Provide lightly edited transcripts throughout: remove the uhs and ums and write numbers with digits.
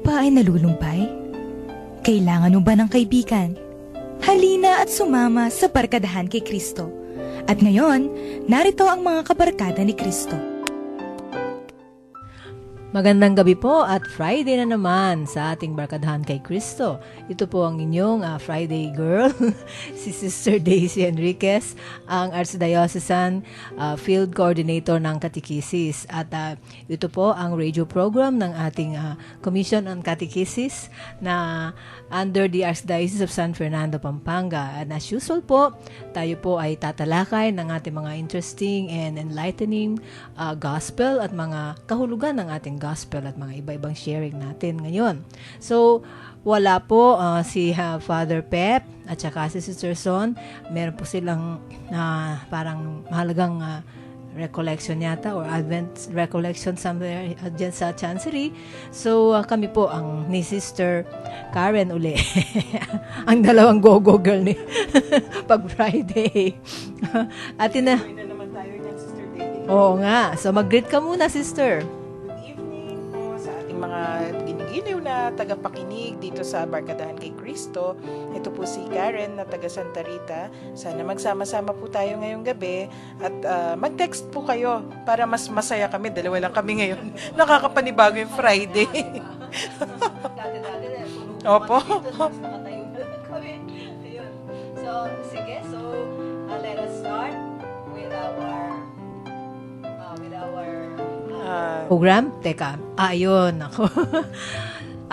ba ay nalulumbay? Kailangan mo ba ng kaibigan? Halina at sumama sa barkadahan kay Kristo. At ngayon, narito ang mga kabarkada ni Kristo. Magandang gabi po at Friday na naman sa ating barkadahan kay Kristo. Ito po ang inyong Friday girl, si Sister Daisy Enriquez, ang Archdiocesan Field Coordinator ng Catechesis. At ito po ang radio program ng ating Commission on Catechesis na under the Archdiocese of San Fernando, Pampanga. And as usual po, tayo po ay tatalakay ng ating mga interesting and enlightening gospel at mga kahulugan ng ating gospel at mga iba-ibang sharing natin ngayon. So, wala po si Father Pep at saka si Sister Son. Meron po silang parang mahalagang recollection yata or Advent recollection somewhere dyan sa Chancery. So, kami po ang ni Sister Karen uli. Ang dalawang go-go girl ni pag Friday. At na naman tayo niyan, Sister Daisy. Oo nga. So, mag-greet ka muna, Sister. Mga ginigiliw na tagapakinig dito sa Barkadahan kay Kristo. Ito po si Karen na taga Santa Rita. Sana magsama-sama po tayo ngayong gabi at mag-text po kayo para mas masaya kami. Dalawa lang kami ngayon. Nakakapanibago yung Friday. Opo. So, sige. So, let us start with our program. Teka, ayun ako.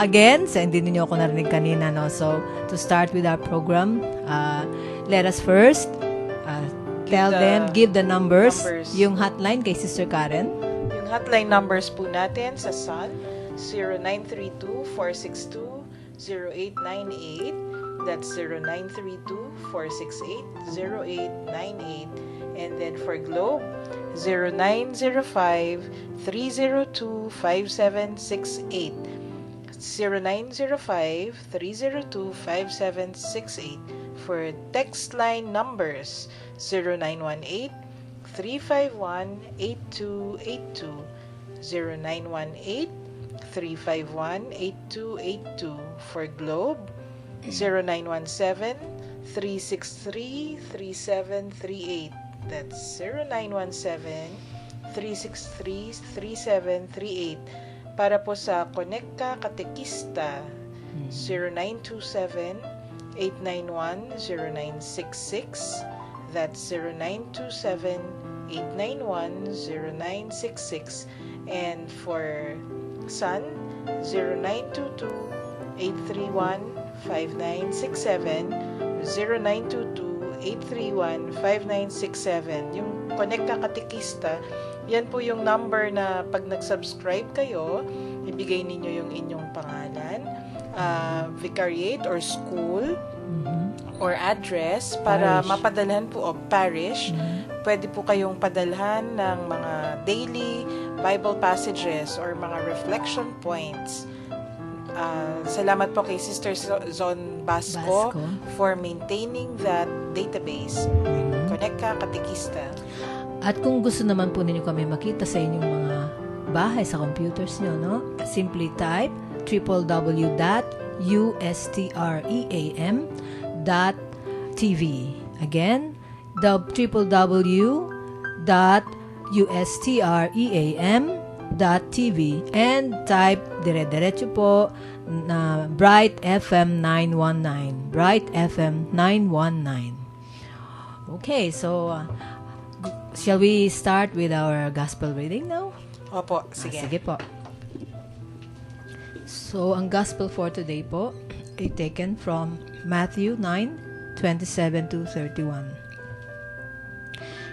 Again, hindi niyo ako narinig kanina, no? So, to start with our program, let us first give the numbers. Yung hotline kay Sister Karen. Yung hotline numbers po natin sa Sun, 0932-462-0898. That's 0932-468-0898. And then for Globe, 0905-302-5768. 0905-302-5768. For text line numbers, 0918-351-8282. 0918-351-8282. For Globe, 0917-363-3738. That's 0917-363-3738. Para po sa Konekta Katekista, 0927-891-0966. That's 0927-891-0966. And for Sun, 0922-831-5967. 0922-831-5967. Yung Konekta Katekista, yan po yung number na pag nag-subscribe kayo, ibigay ninyo yung inyong pangalan, vicariate or school, or address para Parish. mapadalhan po o parish. Pwede po kayong padalhan ng mga daily Bible passages or mga reflection points. Salamat po kay Sister Zon Basco for maintaining that database. Konekta Katekista. At kung gusto naman po ninyo kami makita sa inyong mga bahay sa computers nyo, no? Simply type www.ustream.tv. Again, www.ustream.tv and type dire-diretso po na Bright FM 919. Bright FM 919. Okay, so shall we start with our gospel reading now? Opo, sige. Sige po. So, ang gospel for today po ay taken from Matthew 9:27 to 31.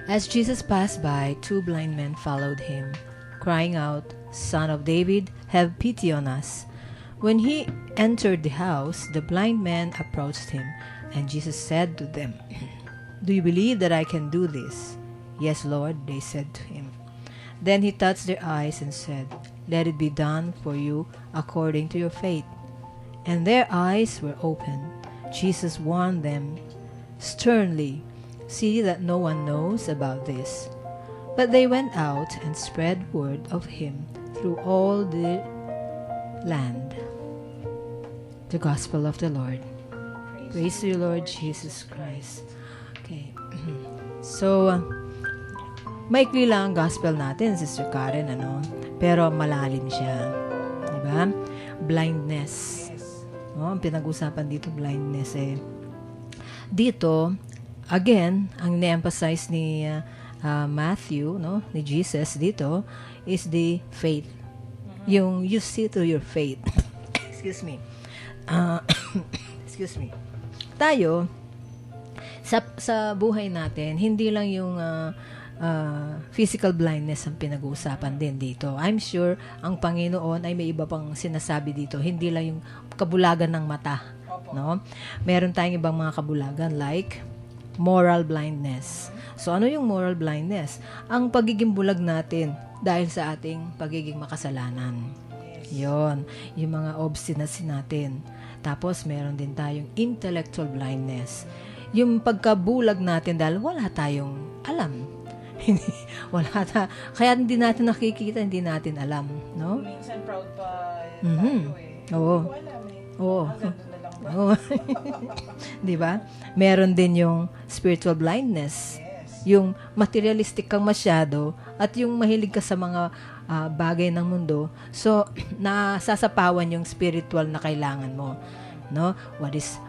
As Jesus passed by, two blind men followed him, crying out, "Son of David, have pity on us." When he entered the house, the blind men approached him, and Jesus said to them, "Do you believe that I can do this?" "Yes, Lord," they said to him. Then he touched their eyes and said, "Let it be done for you according to your faith." And their eyes were opened. Jesus warned them sternly, "See that no one knows about this." But they went out and spread word of him through all the land. The Gospel of the Lord. Praise you, Lord Jesus Christ. Okay. So, maikli lang ang gospel natin, Sister Karen, ano? Pero malalim siya. Diba? Blindness. Oh, ang pinag-usapan dito, blindness eh. Dito, again, ang na-emphasize ni Matthew, no, ni Jesus dito, is the faith. Yung you see through your faith. Excuse me. Excuse me. Tayo, sa buhay natin, hindi lang yung physical blindness ang pinag-uusapan din dito. I'm sure ang Panginoon ay may iba pang sinasabi dito. Hindi lang yung kabulagan ng mata. No? Meron tayong ibang mga kabulagan like moral blindness. So, ano yung moral blindness? Ang pagiging bulag natin dahil sa ating pagiging makasalanan. Yon, yung mga obstinacy natin. Tapos, meron din tayong intellectual blindness. Yung pagkabulag natin dahil wala tayong alam. Kaya hindi natin nakikita, hindi natin alam. No? Minsan proud pa Mhm. tayo eh. Oo. Hindi ko alam eh. Oo. Hanggang doon na lang ba? Oo. 'Di ba? Meron din yung spiritual blindness. Yes. Yung materialistic kang masyado at yung mahilig ka sa mga bagay ng mundo. So, nasasapawan yung spiritual na kailangan mo. No?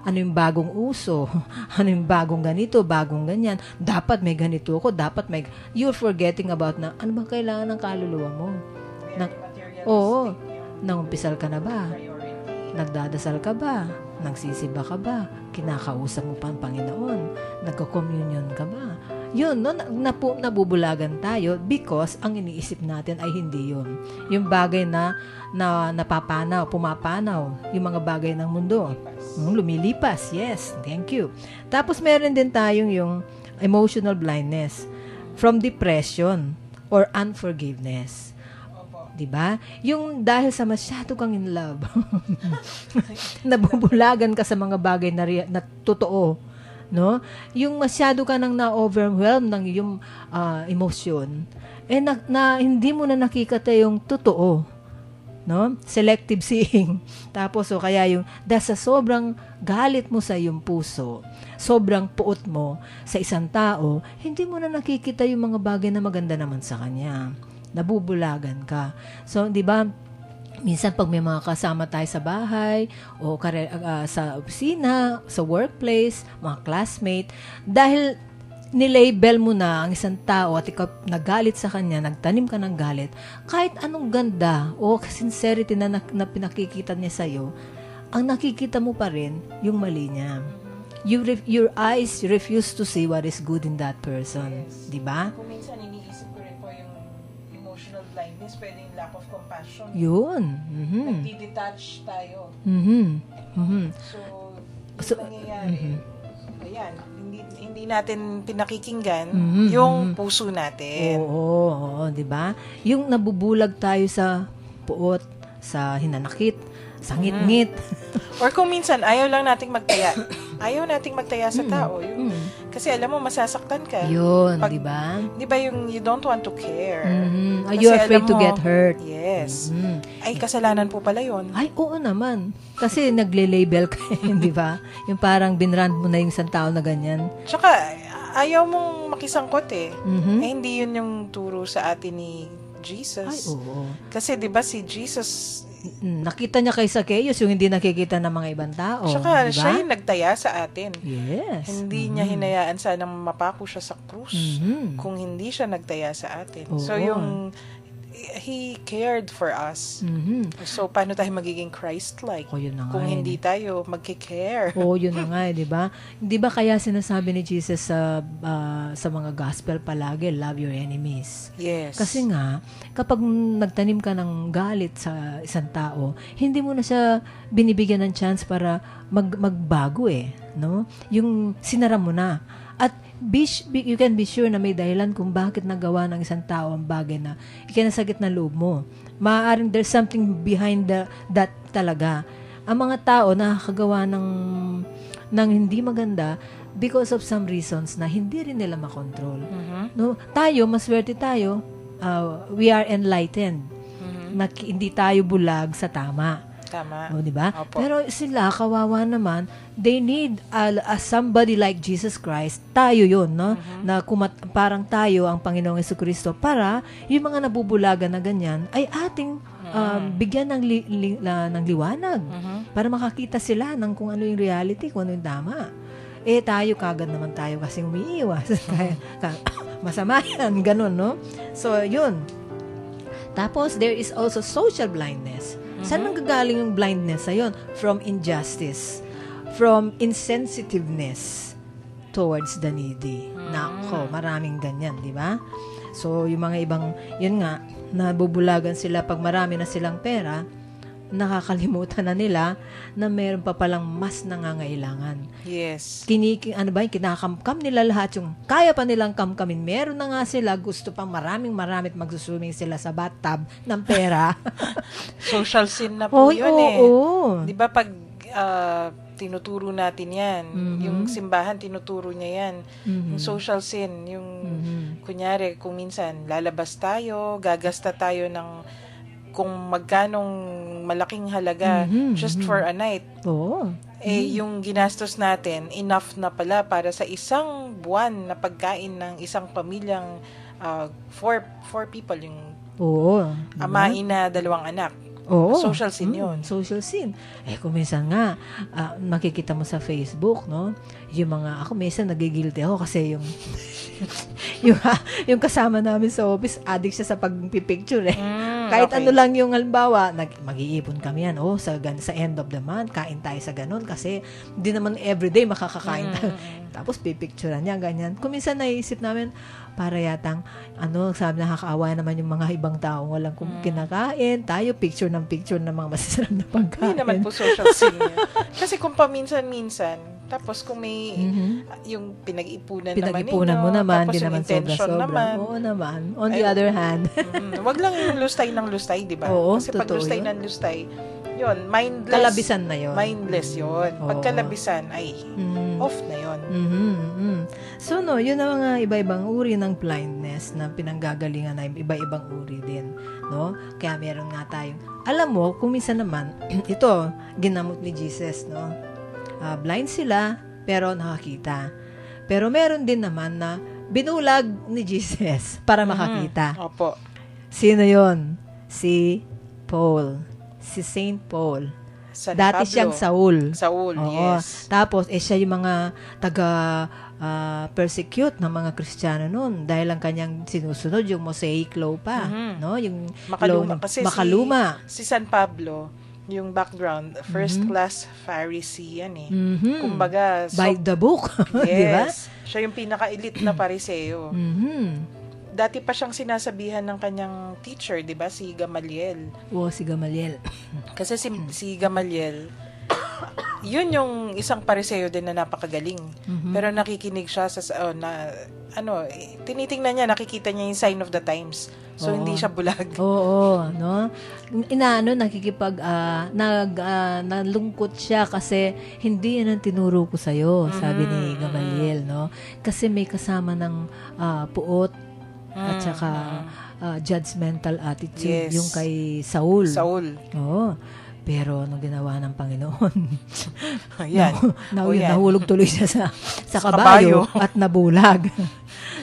Ano yung bagong uso? Ano yung bagong ganito, bagong ganyan? Dapat may ganito ako, you're forgetting about na ano ba kailangan ng kaluluwa mo? Oo. Nangumpisal ka na ba? Priority. Nagdadasal ka ba? Nagsisimba ka ba? Kinakausap mo pa ang Panginoon? Nagko-communion ka ba? Yun, no? Nabubulagan tayo because ang iniisip natin ay hindi yun. Yung bagay na napapanaw, pumapanaw, yung mga bagay ng mundo. Lumilipas, yes, thank you. Tapos meron din tayong yung emotional blindness from depression or unforgiveness. Diba? Yung dahil sa masyado kang in love, nabubulagan ka sa mga bagay na totoo. No? Yung masyado ka nang na-overwhelm ng yung emosyon, hindi mo na nakikita yung totoo. No? Selective seeing. Tapos, kaya yung, dahil sa sobrang galit mo sa iyong puso, sobrang puot mo sa isang tao, hindi mo na nakikita yung mga bagay na maganda naman sa kanya. Nabubulagan ka. So, di ba, minsan pag may mga kasama tayo sa bahay o sa opisina, sa workplace, mga classmate, dahil nilabel mo na ang isang tao at ikaw nagalit sa kanya, nagtanim ka ng galit, kahit anong ganda o sincerity na pinakikita niya sa'yo, ang nakikita mo pa rin yung mali niya. Your eyes refuse to see what is good in that person. Yes. Di ba? Kung minsan iniisip ko rin po yung emotional blindness, pwede yung lack of compassion. Yun. Mhm. Nagdi-detach tayo. Mhm. Mhm. So, nangyayari, ayan, hindi natin pinakikinggan Mhm, yung puso natin. Oo, 'di ba? Yung nabubulag tayo sa puot, sa hinanakit, sa ngit-ngit. Or kung minsan, ayaw lang nating magtaya. Ayaw nating magtaya sa tao. Kasi alam mo, masasaktan ka. Yun, Pag- 'di ba? Di ba yung you don't want to care? Mhm. Are Kasi you afraid alam to mo- get hurt? Yes. Mhm. Ay, kasalanan po pala yun. Ay, oo naman. Kasi nagle-label ka, 'di ba? Yung parang binrand mo na yung isang tao na ganyan. Tsaka, ayaw mong makisangkot eh. Mhm. Eh, hindi yun yung turo sa atin ni Jesus. Ay, oo. Kasi di ba si Jesus, Nakita niya kay Zacchaeus yung hindi nakikita ng mga ibang tao. tsaka di ba? siya yung nagtaya sa atin. Yes. Hindi niya hinayaan sanang mapako siya sa krus Mhm. kung hindi siya nagtaya sa atin. Oo. So yung He cared for us. Mhm. So paano tayo magiging Christ-like O, yun na nga kung yun hindi eh. tayo magki-care? Oo, yun na nga, 'di ba? Hindi ba kaya sinasabi ni Jesus sa mga gospel palagi, love your enemies? Yes. Kasi nga, kapag nagtanim ka ng galit sa isang tao, hindi mo na siya binibigyan ng chance para magbago no? Yung sinara mo na. At you can be sure na may dahilan kung bakit nagawa ng isang tao ang bagay na ikinasakit na loob mo. Maaaring there's something behind that talaga. Ang mga tao nakakagawa ng hindi maganda because of some reasons na hindi rin nila makontrol. No? Tayo, maswerte tayo, we are enlightened. Hindi tayo bulag sa tama. Tama. O, di ba? Opo. Pero sila, kawawa naman, they need somebody like Jesus Christ. Tayo yun, no? Na parang tayo ang Panginoong Jesucristo para yung mga nabubulagan na ganyan ay ating bigyan ng liwanag para makakita sila ng kung ano yung reality, kung ano yung tama. Tayo kagad naman tayo kasi umiiwas. Masama yan, ganun, no? So, yun. Tapos, there is also social blindness. Saan nanggagaling yung blindness na yun? From injustice. From insensitiveness towards the needy. Nako, maraming ganyan, di ba? So, yung mga ibang, yun nga, nabubulagan sila pag marami na silang pera, nakakalimutan na nila na meron pa palang mas nangangailangan. Yes. Kinakamkam nila lahat yung kaya pa nilang kamkamin. Meron na nga sila, gusto pang maraming magsusuming sila sa bathtub ng pera. Social sin na po yun Oo. Di ba pag tinuturo natin yan, yung simbahan tinuturo niya yan, yung social sin, yung kunyari kung minsan lalabas tayo, gagasta tayo ng kung magkanong malaking halaga just for a night. Oo. Yung ginastos natin, enough na pala para sa isang buwan na pagkain ng isang pamilyang four people, yung ama, ina, 2 anak. Oo. Social sin yun. Social sin. Kung minsan nga, makikita mo sa Facebook, no? Yung mga, ako minsan nagigilty ako kasi yung kasama namin sa office, addict siya sa pagpipicture Kahit ano lang yung halimbawa, mag-iipon kami yan, sa end of the month, kain tayo sa ganun kasi hindi naman everyday makakakain tayo. Tapos pipicturean niya, ganyan. Kung minsan naisip namin, para yatang, sabi nakakaawa naman yung mga ibang tao, walang kinakain, tayo picture ng mga masasarap na pagkain. Hindi naman po social sin yun. Kasi kung paminsan-minsan, tapos kung may yung pinag-ipunan mo naman, tapos di yung naman intention sobra-sobra. naman. Oo naman. On the other hand. Wag lang yung lustay ng lustay, di ba? Oo, kasi pag totoo lustay yun. ng lustay, yun, mindless. Kalabisan na yun. Mindless yun. Oo. Pag kalabisan, ay, off na yun. So, yun ang mga iba-ibang uri ng blindness na pinanggagalingan na iba-ibang uri din. No? Kaya meron nga tayong, alam mo, kung minsan naman, ito, ginamot ni Jesus, no? Blind sila, pero nakakita. Pero meron din naman na binulag ni Jesus para makakita. Opo. Sino yon? Si Paul. Si Saint Paul. San Dati Pablo. siyang Saul. Saul, Oo. yes. Tapos, siya yung mga persecute ng mga Kristiyano noon dahil ang kanyang sinusunod yung Mosaic law pa. No? Yung Makaluma. Kasi makaluma. si San Pablo, yung background, first-class Pharisee yan Kumbaga, By the book. Di ba? yes. Siya yung pinaka-elite na Pariseo. Dati pa siyang sinasabihan ng kanyang teacher, di ba? Si Gamaliel. Si Gamaliel. Kasi si Gamaliel, yun yung isang Pariseo din na napakagaling. Pero nakikinig siya tinitingnan niya, nakikita niya yung sign of the times. So, hindi siya bulag. Oo, no? Nalungkot siya kasi hindi yan ang tinuro ko sa'yo, sabi ni Gamaliel, no? Kasi may kasama ng puot at saka judgmental attitude, Yes. yung kay Saul. Saul. Oo. Pero anong ginawa ng Panginoon? Ayan. Nahulog tuloy siya sa Sa kabayo kabayo. at nabulag.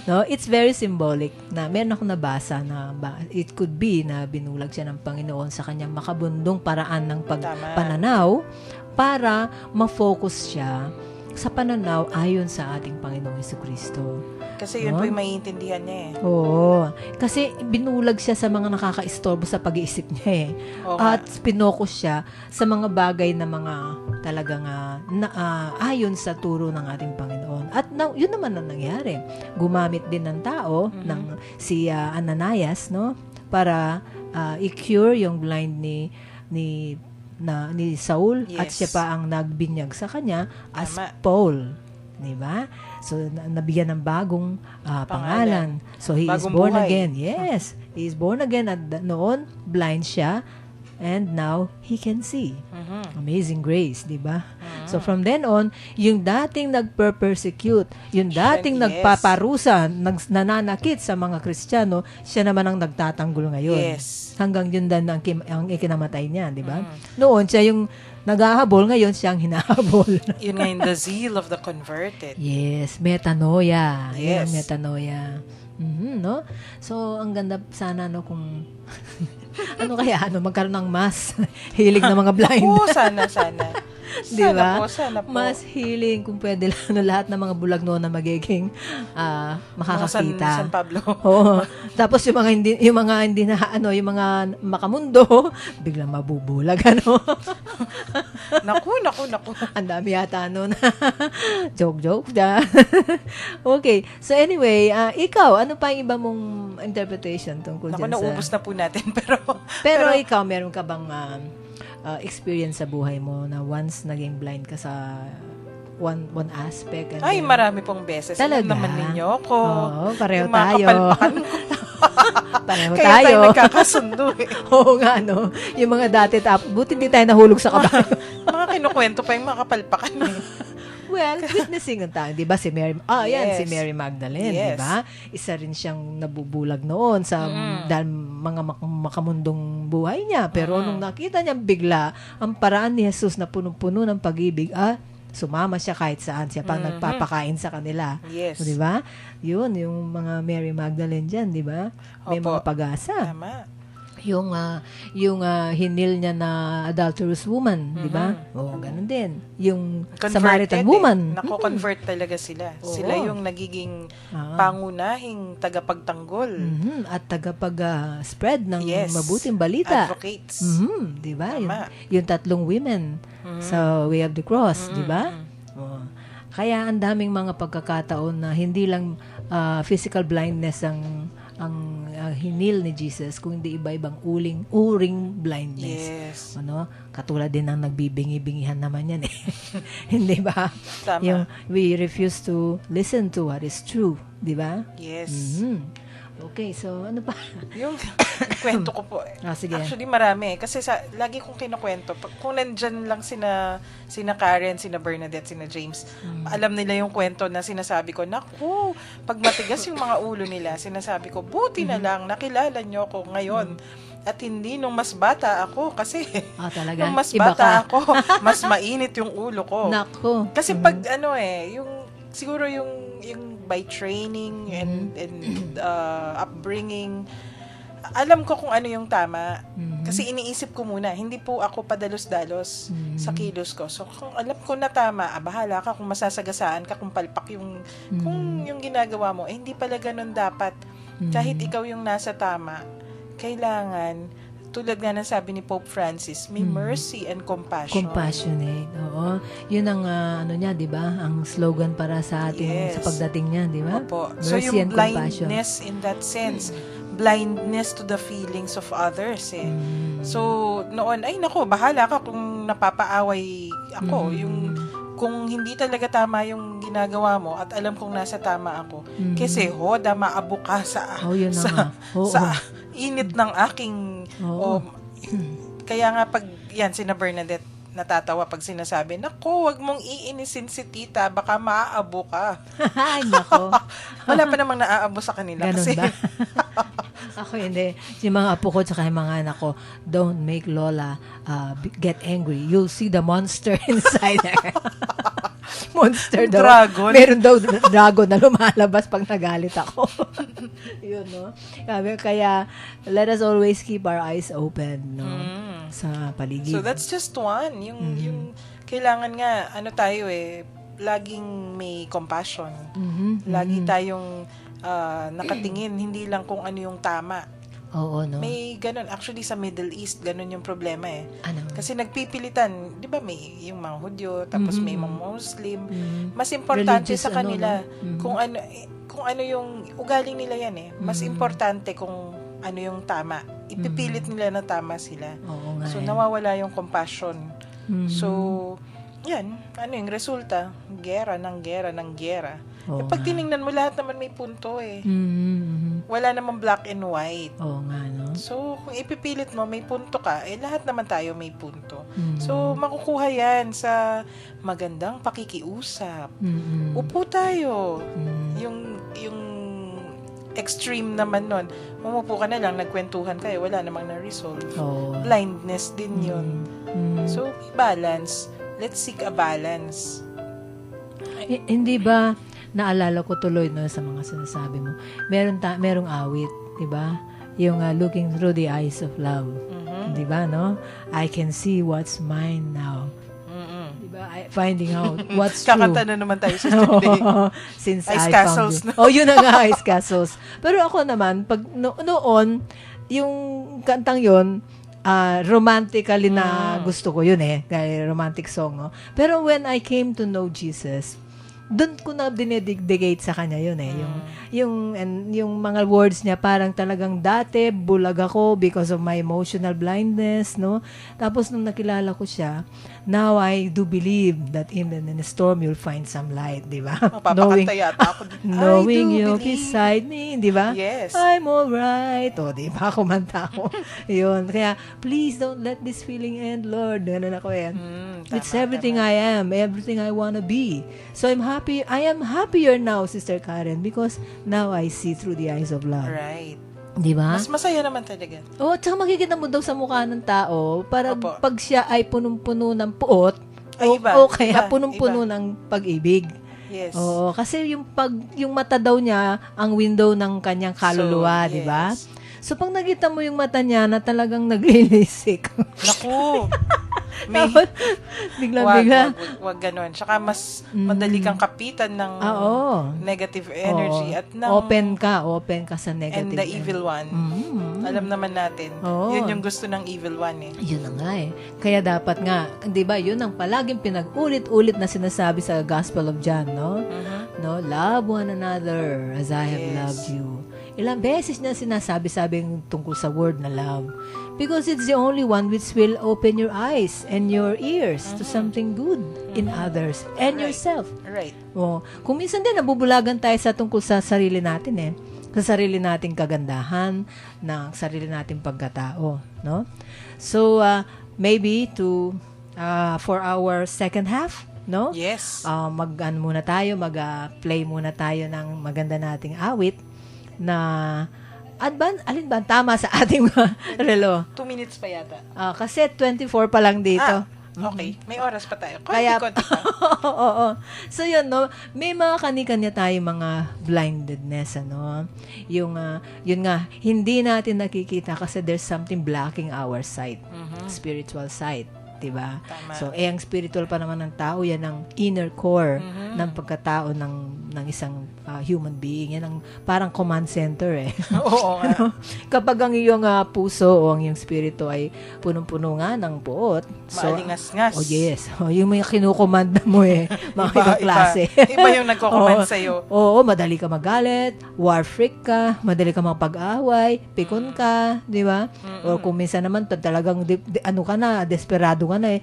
No, it's very symbolic na meron akong nabasa na it could be na binulag siya ng Panginoon sa kanyang makabundong paraan ng pananaw para ma-focus siya sa pananaw ayon sa ating Panginoong Jesucristo. Kasi yun po yung maiintindihan niya Oo. Kasi binulag siya sa mga nakakaistorbo sa pag-iisip niya Oo At pinokus siya sa mga bagay na mga talagang ayon sa turo ng ating Panginoon. At yun naman ang nangyari. Gumamit din ng tao, ng si Ananias, no? Para i-cure yung blind ni Saul. Yes. At siya pa ang nagbinyag sa kanya as Tama. Paul. Diba? So, nabigyan ng bagong pangalan. So, he is Bagong born buhay. again. Yes. He is born again at noon, blind siya. And now, he can see. Amazing grace, diba? So from then on, yung dating nagper-persecute, yung dating Yes. nagpaparusa, nananakit sa mga Kristiyano, siya naman ang nagtatanggol ngayon. Yes. Hanggang yun din ang ikinamatay niya, di ba? Noon, siya yung naghahabol, ngayon siya ang hinahabol. Yun nga yung the zeal of the converted. Yes, metanoia. Yan ang Yes. metanoia. No? So, ang ganda sana no kung magkaroon ng mas hilig na mga blind. Oo, sana. Di ba? Sana po. Mas healing kung pwede lahat ng mga bulag noon na magiging makakakita. Mga San Pablo. Oo. Tapos yung mga hindi na yung mga makamundo, biglang mabubulag Naku. Ang dami yata noon. Joke da. Okay. So anyway, ikaw, ano pa yung iba mong interpretation tungkol Naku, dyan naubos na po natin. Pero ikaw, meron ka bang experience sa buhay mo na once naging blind ka sa one aspect? And Ay, then- marami pong beses. Talaga? Alam naman ninyo ko. Oo, pareho Yung mga tayo. kapalpakan ko. Pareho Kaya tayo. tayo nagkakasundo eh. Oo nga, no? Yung mga dati, buti hindi tayo nahulog sa kabayo. Mga kinukwento pa yung mga kapalpakan eh. Well, witnessing ang tayo. Di ba si Mary, yan, Yes. si Mary Magdalene, di Yes. ba? Isa rin siyang nabubulag noon sa dahil mga makamundong buhay niya. Pero nung nakita niya bigla, ang paraan ni Jesus na punong-puno ng pag-ibig, sumama siya kahit saan siya pang nagpapakain sa kanila. Yes. Di ba? Yun, yung mga Mary Magdalene dyan, di ba? May Opo. mga pag-asa. Tama. Yung hinil niya na adulterous woman, di ba? Oo, ganun din. Yung Samaritan woman. Nako-convert talaga sila. Oo. Sila yung nagiging Ah. pangunahing tagapagtanggol. At tagapag-spread ng Yes. mabuting balita. Advocates. Di ba? Tama. Yung tatlong women sa Way of the Cross, di ba? Oo. Kaya ang daming mga pagkakataon na hindi lang physical blindness ang hinil ni Jesus, kung hindi iba-ibang uring blindness. Yes. Katulad din ng nagbibingi-bingihan naman yan eh. Hindi ba? Tama. Yung we refuse to listen to what is true, di ba? Yes. Okay, so ano pa? Yung kwento ko po. Sige. Actually, marami. Kasi lagi kong kinukwento. Kung nandyan lang sina Karen, sina Bernadette, sina James, alam nila yung kwento na sinasabi ko, naku, pag matigas yung mga ulo nila, sinasabi ko, buti na lang, nakilala nyo ako ngayon. At hindi nung mas bata ako. Kasi Talaga? nung mas Iba bata ka? ako, mas mainit yung ulo ko. Nako. Kasi pag siguro yung by training and upbringing, alam ko kung ano yung tama. Kasi iniisip ko muna, hindi po ako padalos-dalos sa kilos ko. So kung alam ko na tama, bahala ka kung masasagasaan ka, kung palpak kung yung ginagawa mo, hindi pala ganun dapat. Kahit ikaw yung nasa tama, kailangan, tulad nga ng sabi ni Pope Francis, may mercy and compassion. Compassionate. Oo. Yun ang niya, 'di ba? Ang slogan para sa ating Yes. sa pagdating niya, 'di ba? Opo. Mercy So yung and compassion. blindness in that sense, blindness to the feelings of others eh. So noon, ay nako, bahala ka kung napapaaway ako. Kung hindi talaga tama yung ginagawa mo at alam kong nasa tama ako. Kasi hoda maabo ka Yun na nga. Oo. sa init ng aking Oo. kaya nga pag yan sina Bernadette natatawa pag sinasabi, nako, wag mong iinisin si tita, baka maaabo ka. Ay, nako. Wala pa namang naaabo sa kanila. Ganun kasi, ba? Ako hindi. Yung mga apo ko tsaka yung mga anak ko, don't make Lola get angry. You'll see the monster inside her. Monster daw. Dragon. Meron daw dragon na lumalabas pag nagalit ako. Yun, no? Kaya, let us always keep our eyes open, no? Sa paligid. so that's just one. Yung kailangan nga, tayo laging may compassion. Lagi tayong nakatingin, hindi lang kung ano yung tama. Oo, no? May ganun. Actually, sa Middle East, ganun yung problema eh. Ano? Kasi nagpipilitan, di ba may yung mga Hudyo, tapos may mga Muslim. Mas importante Religious, sa kanila no? kung ano yung ugaling nila yan eh. Mas importante kung ano yung tama. Ipipilit nila na tama sila. Oo nga. So, nawawala yung compassion. So, yan. Ano yung resulta? Gera ng gera ng gera. Oo Pag nga. tiningnan mo, lahat naman may punto eh. Mhm. Wala namang black and white. Oo nga, no? So, kung ipipilit mo, may punto ka, lahat naman tayo may punto. Mhm. So, makukuha yan sa magandang pakikiusap. Mhm. Upo tayo. Mhm. Yung extreme naman nun, umupo ka na lang, nagkwentuhan kayo, wala namang na-resolve. Oo. Blindness din yun. Mhm. So, may balance. Let's seek a balance. Hindi ba, naalala ko tuloy no, sa mga sinasabi mo, merong awit, di ba? Yung looking through the eyes of love. Mhm. Di ba, no? I can see what's mine now. Mhm. Di ba? Finding out what's true. Kakanta na naman tayo sa Day. Since Ice I Castles found you. Oh, yun na nga, Ice Castles. Pero ako naman, pag noon, yung kantang yun, romantically na gusto ko yun kaya romantic song, no? Pero when I came to know Jesus, doon ko na dinedicate sa kanya yun yung mga words niya parang talagang dati bulag ako because of my emotional blindness, no? Tapos nung nakilala ko siya, now I do believe that even in a storm you'll find some light, di ba? Mapapakanta yata ako. Knowing I do you believe. beside me, di ba? Yes. I'm alright. O, di ba? Kumanta ako. Yun. Kaya, please don't let this feeling end, Lord. Ganun ako It's everything I am, everything I wanna be. So, I am happier now, Sister Karen, because now I see through the eyes of love. Right. Di ba? Mas masaya naman talaga. Oh, tsaka makikita mo daw sa mukha ng tao, para Opo. pag siya ay punong-puno ng puot, Ay, iba. o kaya Iba. punong-puno Iba. ng pag-ibig. Yes. Oo, kasi yung mata daw niya ang window ng kanyang kaluluwa, So, di ba? yes. So pag nakita mo yung mata niya na talagang naglilisik. Naku. May, Tapos, biglang-bigla. wag ganon. Tsaka mas madali kang kapitan ng Oo. negative energy Oo. at ng Open ka sa negative. and the evil one. Alam naman natin. Oo. Yun yung gusto ng evil one Yun na nga Kaya dapat nga, di ba, yun ang palaging pinag-ulit-ulit na sinasabi sa Gospel of John, no? No, love one another as I have Yes. loved you. Ilang beses niya sinasabing tungkol sa word na love. Because it's the only one which will open your eyes and your ears to something good in others and Right. yourself. Right. Oh, kung minsan din nabubulagan tayo sa tungkol sa sarili natin sa sarili nating kagandahan, ng sarili nating pagkatao, no? So, maybe for our second half, no? Yes. Mag-ano muna tayo, mag-play muna tayo ng maganda nating awit na alin ba ang tama sa ating relo? 2 minutes pa yata. Kasi 24 pa lang dito. Okay. May oras pa tayo. Kaya, Konti pa. oo. So, yun, no? May mga kanya-kanya tayong mga blindedness, ano? Yun nga, hindi natin nakikita kasi there's something blocking our sight. Spiritual sight. Diba? Tama. So, ang spiritual pa naman ng tao, yan ang inner core ng pagkatao ng isang human being. Yan ang parang command center Oo nga. Kapag ang iyong puso o ang iyong spirito ay punong-puno nga ng puot. Maalingas-ngas. Oh yes. Yung mga kinukomanda mo mga ibang klase. Iba yung nagko-command sa'yo. Oo, madali ka magalit, war freak ka, madali ka makapag-away, pikon ka, di ba? O kung minsan naman talagang desperado ka na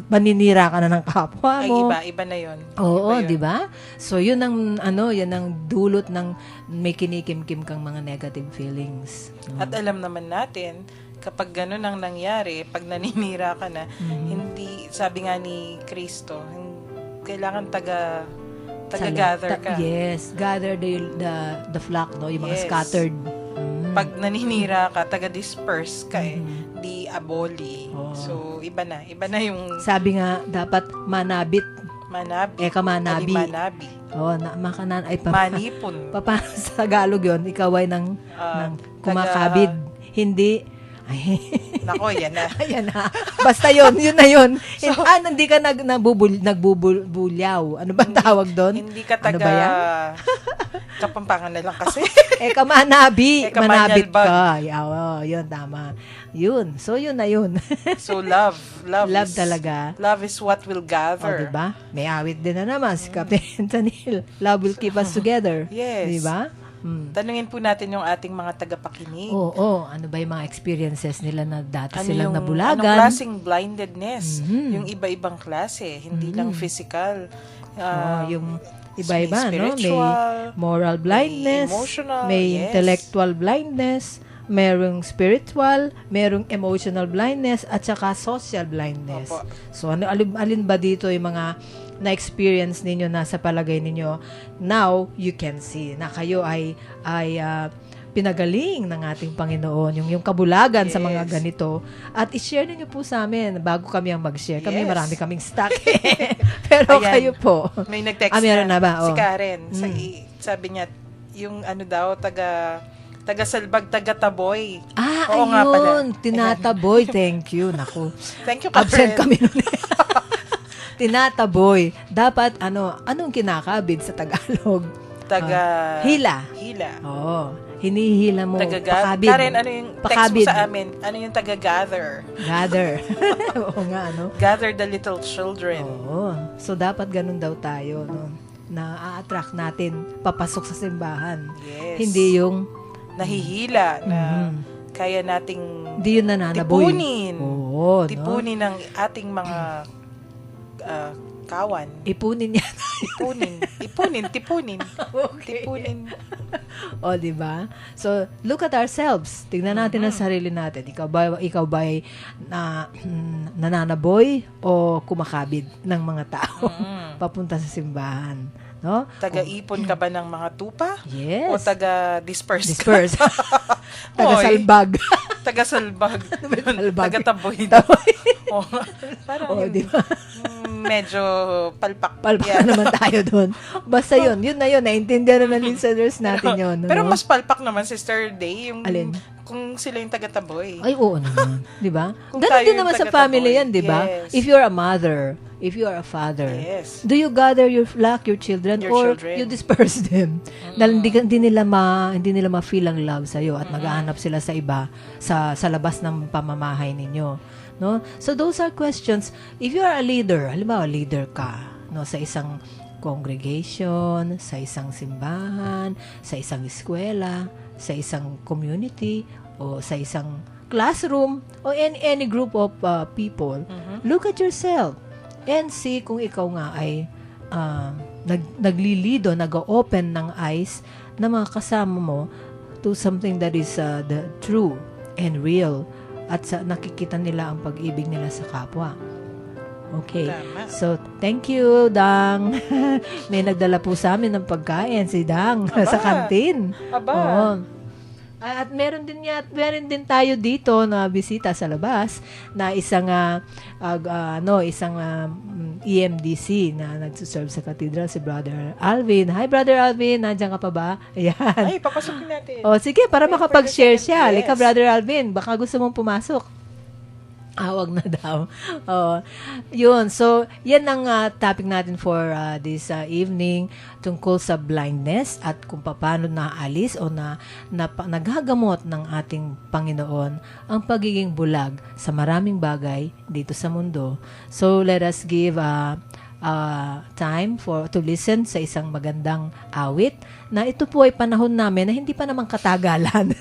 maninira ka na ng kapwa Ay, mo. iba na yun. Oo, Iba yun. di ba? So, yun ang dulot ng may kinikim-kim kang mga negative feelings. No? At alam naman natin, kapag gano'n ang nangyari, pag naninira ka na, hindi, sabi nga ni Kristo, kailangan taga-gather ka. Yes, gather the flock, no? Yung mga Yes. scattered. Pag naninira ka, taga-disperse ka di aboli. Oo. So, iba na yung Sabi nga, dapat manabit. manabi. Manabi. Manabi. Makanan, ay Manipon. paano sa Tagalog yun? Ikaw ay ng kumakabid. Hindi, ay, Nako, yan na. ayan na. Basta yun na yun. Hindi ka nagbubulyaw. Ano ba tawag doon? Hindi ka Ano ba yan? Kapampangan na lang kasi. Kamanabi. Manabit Kamanyalbag. ka. Yun, tama. Yun. So, yun na yun. So, love. Love Love is, talaga. Love is what will gather. Diba? May awit din na naman si Captain Tanil. Love will keep us together. Yes. Diba? Tanungin po natin yung ating mga tagapakinig. Oo. Ano ba yung mga experiences nila na dati Ano silang yung, nabulagan? anong klaseng blindedness? Yung iba-ibang klase, hindi lang physical. Iba-iba, May no? May spiritual, moral blindness, emotional, may yes. intellectual blindness, merong spiritual, merong emotional blindness, at saka social blindness. Opo. So, alin ba dito yung mga na-experience ninyo na sa palagay ninyo, now you can see na kayo ay pinagaling ng ating Panginoon, yung kabulagan sa mga Yes. ganito. At i-share niyo po sa amin bago kami ang mag-share. Kami Yes. marami kaming stock. Pero Ayan. kayo po. May nag-text Meron na ba? si Oh. Karen. Sabi niya, yung ano daw, taga-salbag, taga-taboy. Oo nga pala. Ayun. Tinataboy. Thank you. Naku. Thank you, Karen. Absent kami nun. Tinataboy. Dapat, anong kinakabid sa Tagalog? Hila. Hila. Oo. Hinihila mo. Pakabid. Karen, ano yung text mo Pakabid. sa amin? Ano yung taga-gather? Gather. Oo nga, Gather the little children. Oo. So, dapat ganun daw tayo, na a-attract natin papasok sa simbahan. Yes. Hindi yung Nahihila na kaya nating hindi yun nananaboy. tipunin. Oo, Tipunin ng ating mga kawan. Ipunin yan. Tipunin. Okay. Tipunin. O, di ba? So, look at ourselves. Tingnan natin ang sarili natin. Ikaw ba ay nananaboy o kumakabid ng mga tao papunta sa simbahan? No? Taga-ipon ka ba ng mga tupa? Yes. O taga-disperse ka? Disperse. Taga-salbag. Taga-salbag. Salbag. Taga-taboy. O, parang O, di ba? medyo palpak. Palpak Yeah. naman tayo doon. Basta yun na yun. Naintindihan na ng listeners natin yun. Pero no? mas palpak naman, Sister Day, yung Alin? kung sila yung taga-taboy. Ay, oo naman. Di ba? Kung Ganun tayo din yung naman sa taga-taboy. family yan, di ba? Yes. If you're a mother, if you are a father, Yes. do you gather your flock, your children, Your or children. you disperse them? Dahil hindi nila ma-feel ang love sa'yo at maghahanap sila sa iba, sa labas ng pamamahay ninyo. No? So those are questions. If you are a leader, halimbawa leader ka, no, sa isang congregation, sa isang simbahan, sa isang eskwela, sa isang community, o sa isang classroom, o any group of people, look at yourself and see kung ikaw nga ay naglilido, nag-open ng eyes ng mga kasama mo to something that is the true and real, at nakikita nila ang pag-ibig nila sa kapwa. Okay. Tama. So, thank you, Dang. May nagdala po sa amin ng pagkain, si Dang, sa kantin. Aba. Oo. At meron din tayo dito na bisita sa labas na isang EMDC na nagsuserve sa cathedral, si Brother Alvin. Hi, Brother Alvin. Nandiyan ka pa ba? Ayan. Ay, papasukin natin. O, sige, para makapag-share siya. Yes. Halika, Brother Alvin. Baka gusto mong pumasok. Wag na daw. Yun. So, yan ang topic natin for this evening tungkol sa blindness at kung paano naalis o nagagamot ng ating Panginoon ang pagiging bulag sa maraming bagay dito sa mundo. So, let us give time to listen sa isang magandang awit na ito po ay panahon namin na hindi pa naman katagalan.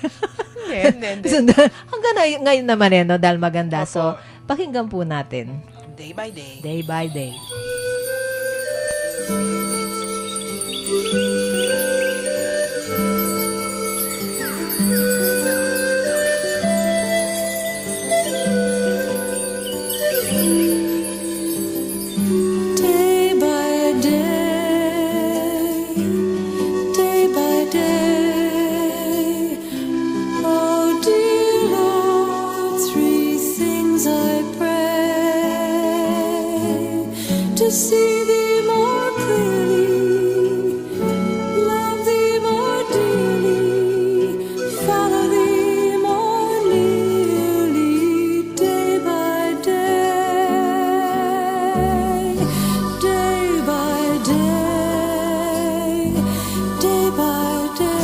Hindi. So, hanggang ngayon naman no, dahil maganda. Opo. So, pakinggan po natin. Day by day. Day by day. Day by day, day by day. Oh dear Lord, three things I pray: to see Thee more clearly, love Thee more dearly, follow Thee more nearly, day by day, day by day, day by day.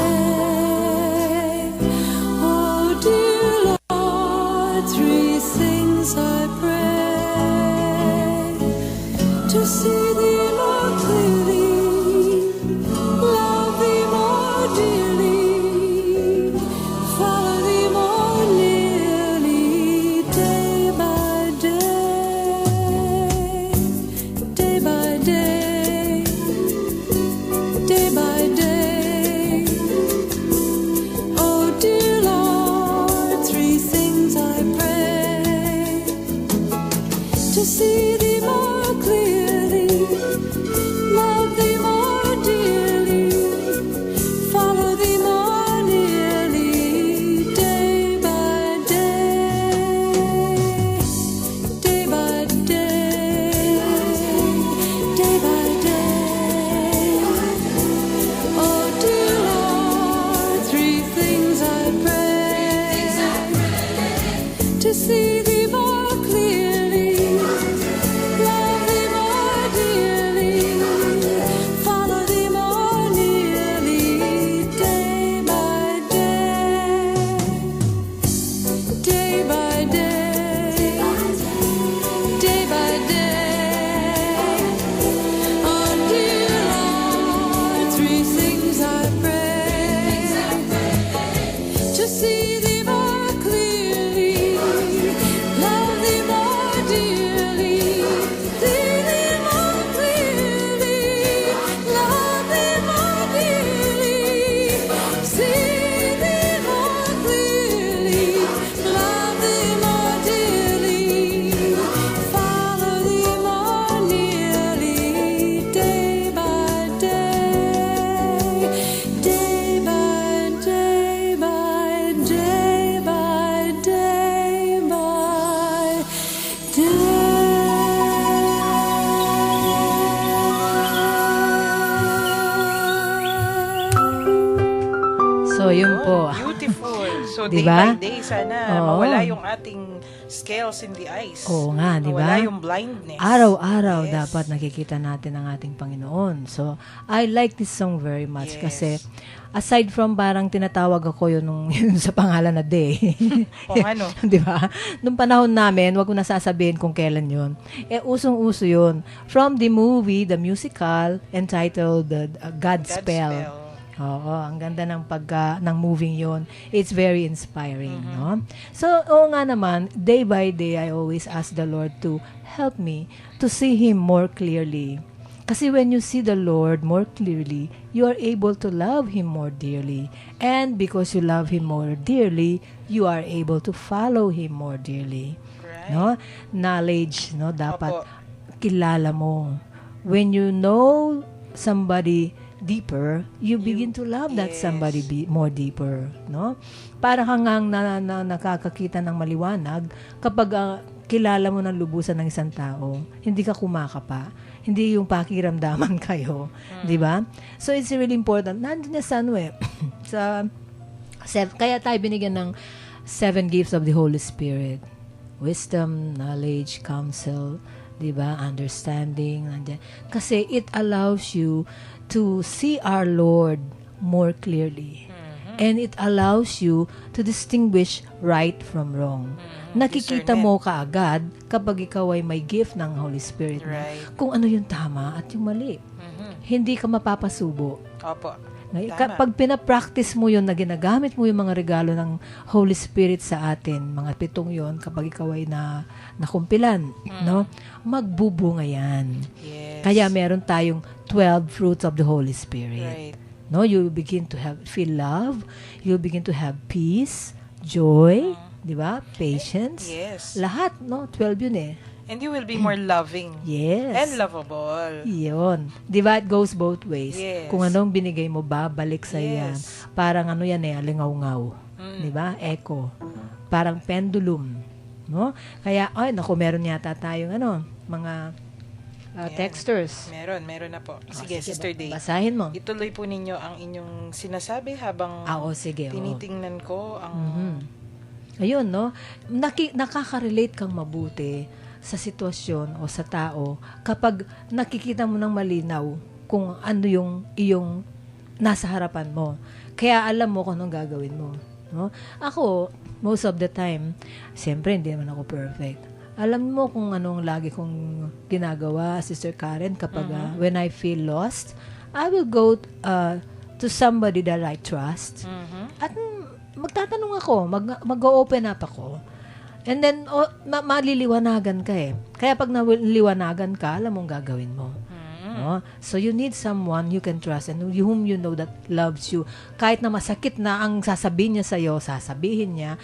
Oh dear Lord, three things I pray: to see Thee more clearly, love Thee more dearly, follow Thee more nearly, day by day, day by day. to see thee more clearly, love thee more dearly, follow thee more nearly, day by day, day by day, day by day. Oh dear Lord, three things I pray: to see thee more clearly, love thee more dearly, follow thee more nearly, day by day, day by day, day by day. Oh dear Lord, three things I pray: to see thee more clearly, love thee more dearly, see thee more clearly, love thee more dearly, see thee more clearly, love thee more dearly, follow thee more nearly, day by day, day by day by day by day by day. So, yun po. Beautiful. So, Diba? day by day, sana Oo. mawala yung ating scales in the eyes. Oo nga, di ba? Mawala yung blindness. Araw-araw Yes. dapat nakikita natin ang ating Panginoon. So, I like this song very much Yes. kasi aside from parang tinatawag ako yun, yun sa pangalan na Day. Kung ano. Di ba? Nung panahon namin, wag ko na sasabihin kung kailan yun. Usong-uso yun. From the movie, the musical, entitled God Spell. Oo, ang ganda ng ng moving yon. It's very inspiring, no? So, oo nga naman, day by day, I always ask the Lord to help me to see Him more clearly. Kasi when you see the Lord more clearly, you are able to love Him more dearly. And because you love Him more dearly, you are able to follow Him more dearly. Right. No? Knowledge, no? Dapat Opo. kilala mo. When you know somebody deeper, you begin to love that yes. somebody more deeper, no? Para hangang nakakakita ng maliwanag kapag kilala mo ng lubusan ng isang tao, hindi ka kumakapa, hindi yung pakiramdaman kayo, di ba? So it's really important. Nandun niya sa kaya tayo binigyan ng 7 gifts of the Holy Spirit. Wisdom, knowledge, counsel, di ba? Understanding, nandiyan. Kasi it allows you to see our Lord more clearly. And it allows you to distinguish right from wrong. Nakikita mo kaagad kapag ikaw ay may gift ng Holy Spirit na Right. kung ano yung tama at yung mali. Hindi ka mapapasubo. Opo. Tama. Kapag pinapractice mo yun na ginagamit mo yung mga regalo ng Holy Spirit sa atin, mga 7 yun, kapag ikaw ay nakumpilan, no? Magbubunga yan. Yes. Kaya meron tayong 12 fruits of the Holy Spirit. Right. No, you begin to feel love, you begin to have peace, joy, 'di ba? Patience. Yes. Lahat, no? 12 yun eh. And you will be more loving. Yes. And lovable. Yun. 'Di ba? It goes both ways. Yes. Kung anong binigay mo, babalik sa yan. Yes. Parang ano yan eh, alingaw-ngaw. 'Di ba? Echo. Parang pendulum, no? Kaya naku, meron yata tayong mga Ayan. texters. Meron na po. Sige, Sige, Sister Day. basahin mo. Ituloy po ninyo ang inyong sinasabi habang Sige. tinitingnan ko ang Ayun, no? Nakaka-relate kang mabuti sa sitwasyon o sa tao kapag nakikita mo ng malinaw kung ano yung iyong nasa harapan mo. Kaya alam mo kung anong gagawin mo. No? Ako, most of the time, siyempre hindi naman ako perfect. Alam mo kung anong lagi kong ginagawa, Sister Karen, kapag when I feel lost, I will go to somebody that I trust. At magtatanong ako, mag-open up ako. And then, maliliwanagan ka eh. Kaya pag naliwanagan ka, alam mong gagawin mo. No? So, you need someone you can trust and whom you know that loves you. Kahit na masakit na ang sasabihin niya sa'yo, sasabihin niya,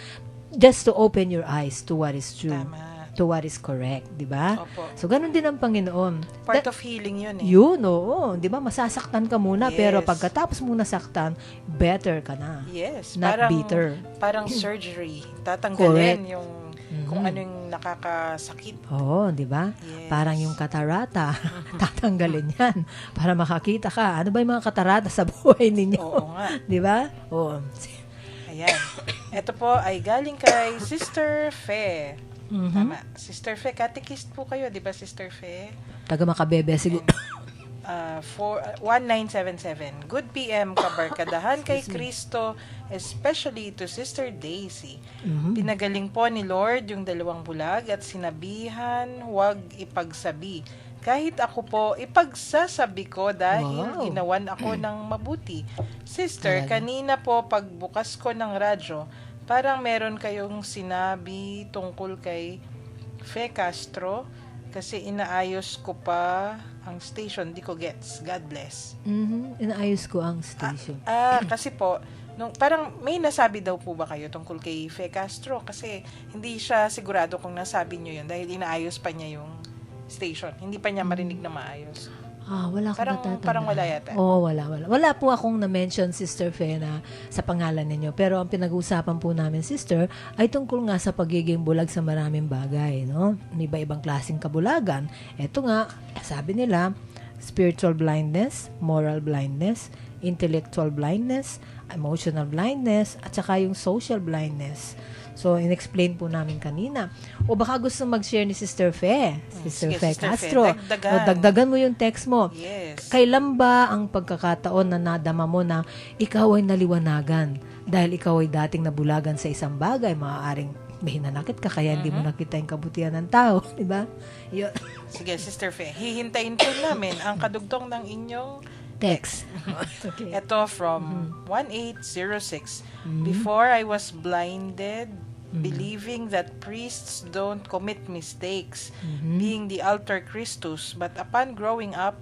just to open your eyes to what is true. tama. to what is correct, di ba? Opo. So, ganun din ang Panginoon. Part of healing yun eh. Yun, oo. Di ba? Masasaktan ka muna, pero Yes. pagkatapos mo nasaktan, better ka na. Yes. Not bitter. Parang surgery. Tatanggalin Correct. yung kung ano yung nakakasakit. Oo, di ba? Yes. Parang yung katarata, tatanggalin yan para makakita ka. Ano ba yung mga katarata sa buhay ninyo? Oo nga. Di ba? Oo. Ayan. Ito po ay galing kay Sister Fe. Mhm. Tama. Sister Fe, catechist po kayo, di ba, Sister Fe? Taga Makabebe siguro. 1977. Good PM, kabarkadahan kay Kristo, especially to Sister Daisy. Mhm. Pinagaling po ni Lord yung dalawang bulag at sinabihan, huwag ipagsabi. Kahit ako po, ipagsasabi ko dahil Wow. ginawan ako ng mabuti. Sister, Talaga. kanina po pagbukas ko ng radyo, parang meron kayong sinabi tungkol kay Fe Castro kasi inaayos ko pa ang station. Di ko gets. God bless. Mhm. Inaayos ko ang station. Kasi po, parang may nasabi daw po ba kayo tungkol kay Fe Castro? Kasi hindi siya sigurado kung nasabi nyo yun dahil inaayos pa niya yung station. Hindi pa niya marinig na maayos. Wala akong natatandaan. Parang wala yata. Wala. Wala po akong na-mention, Sister Fe, na sa pangalan ninyo. Pero ang pinag-uusapan po namin, Sister, ay tungkol nga sa pagiging bulag sa maraming bagay, no? May iba-ibang klaseng kabulagan. Ito nga, sabi nila, spiritual blindness, moral blindness, intellectual blindness, emotional blindness, at saka yung social blindness. So, in-explain po namin kanina. O baka gusto mag-share ni Sister Fe. Sister Sige, Fe Sister Fe, Castro. dagdagan. Dagdagan mo yung text mo. Yes. Kailan ba ang pagkakataon na nadama mo na ikaw ay naliwanagan dahil ikaw ay dating nabulagan sa isang bagay? Maaaring may hinanakit ka kaya hindi mo nakita yung kabutihan ng tao. Diba? Yun. Sige, Sister Fe. Hihintayin po namin ang kadugtong ng inyong Text. Okay. ito from 1806. Before I was blinded, believing that priests don't commit mistakes, being the alter Christus, but upon growing up,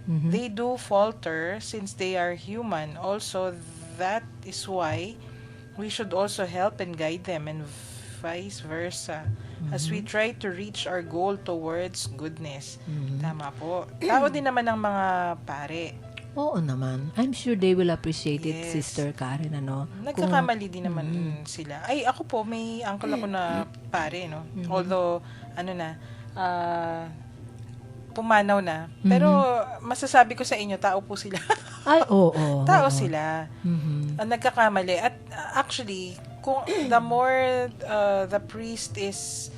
they do falter since they are human. Also, that is why we should also help and guide them and vice versa as we try to reach our goal towards goodness. Tama po. Tao din naman ang mga pare. Oo naman. I'm sure they will appreciate it, Yes. Sister Karen, ano? Nagkakamali din naman sila. Ay, ako po, may uncle ako na pare, no? Although, pumanaw na. Pero, masasabi ko sa inyo, tao po sila. Ay, oo. Tao oo. sila. Mhm. Nagkakamali. At actually, kung the more the priest is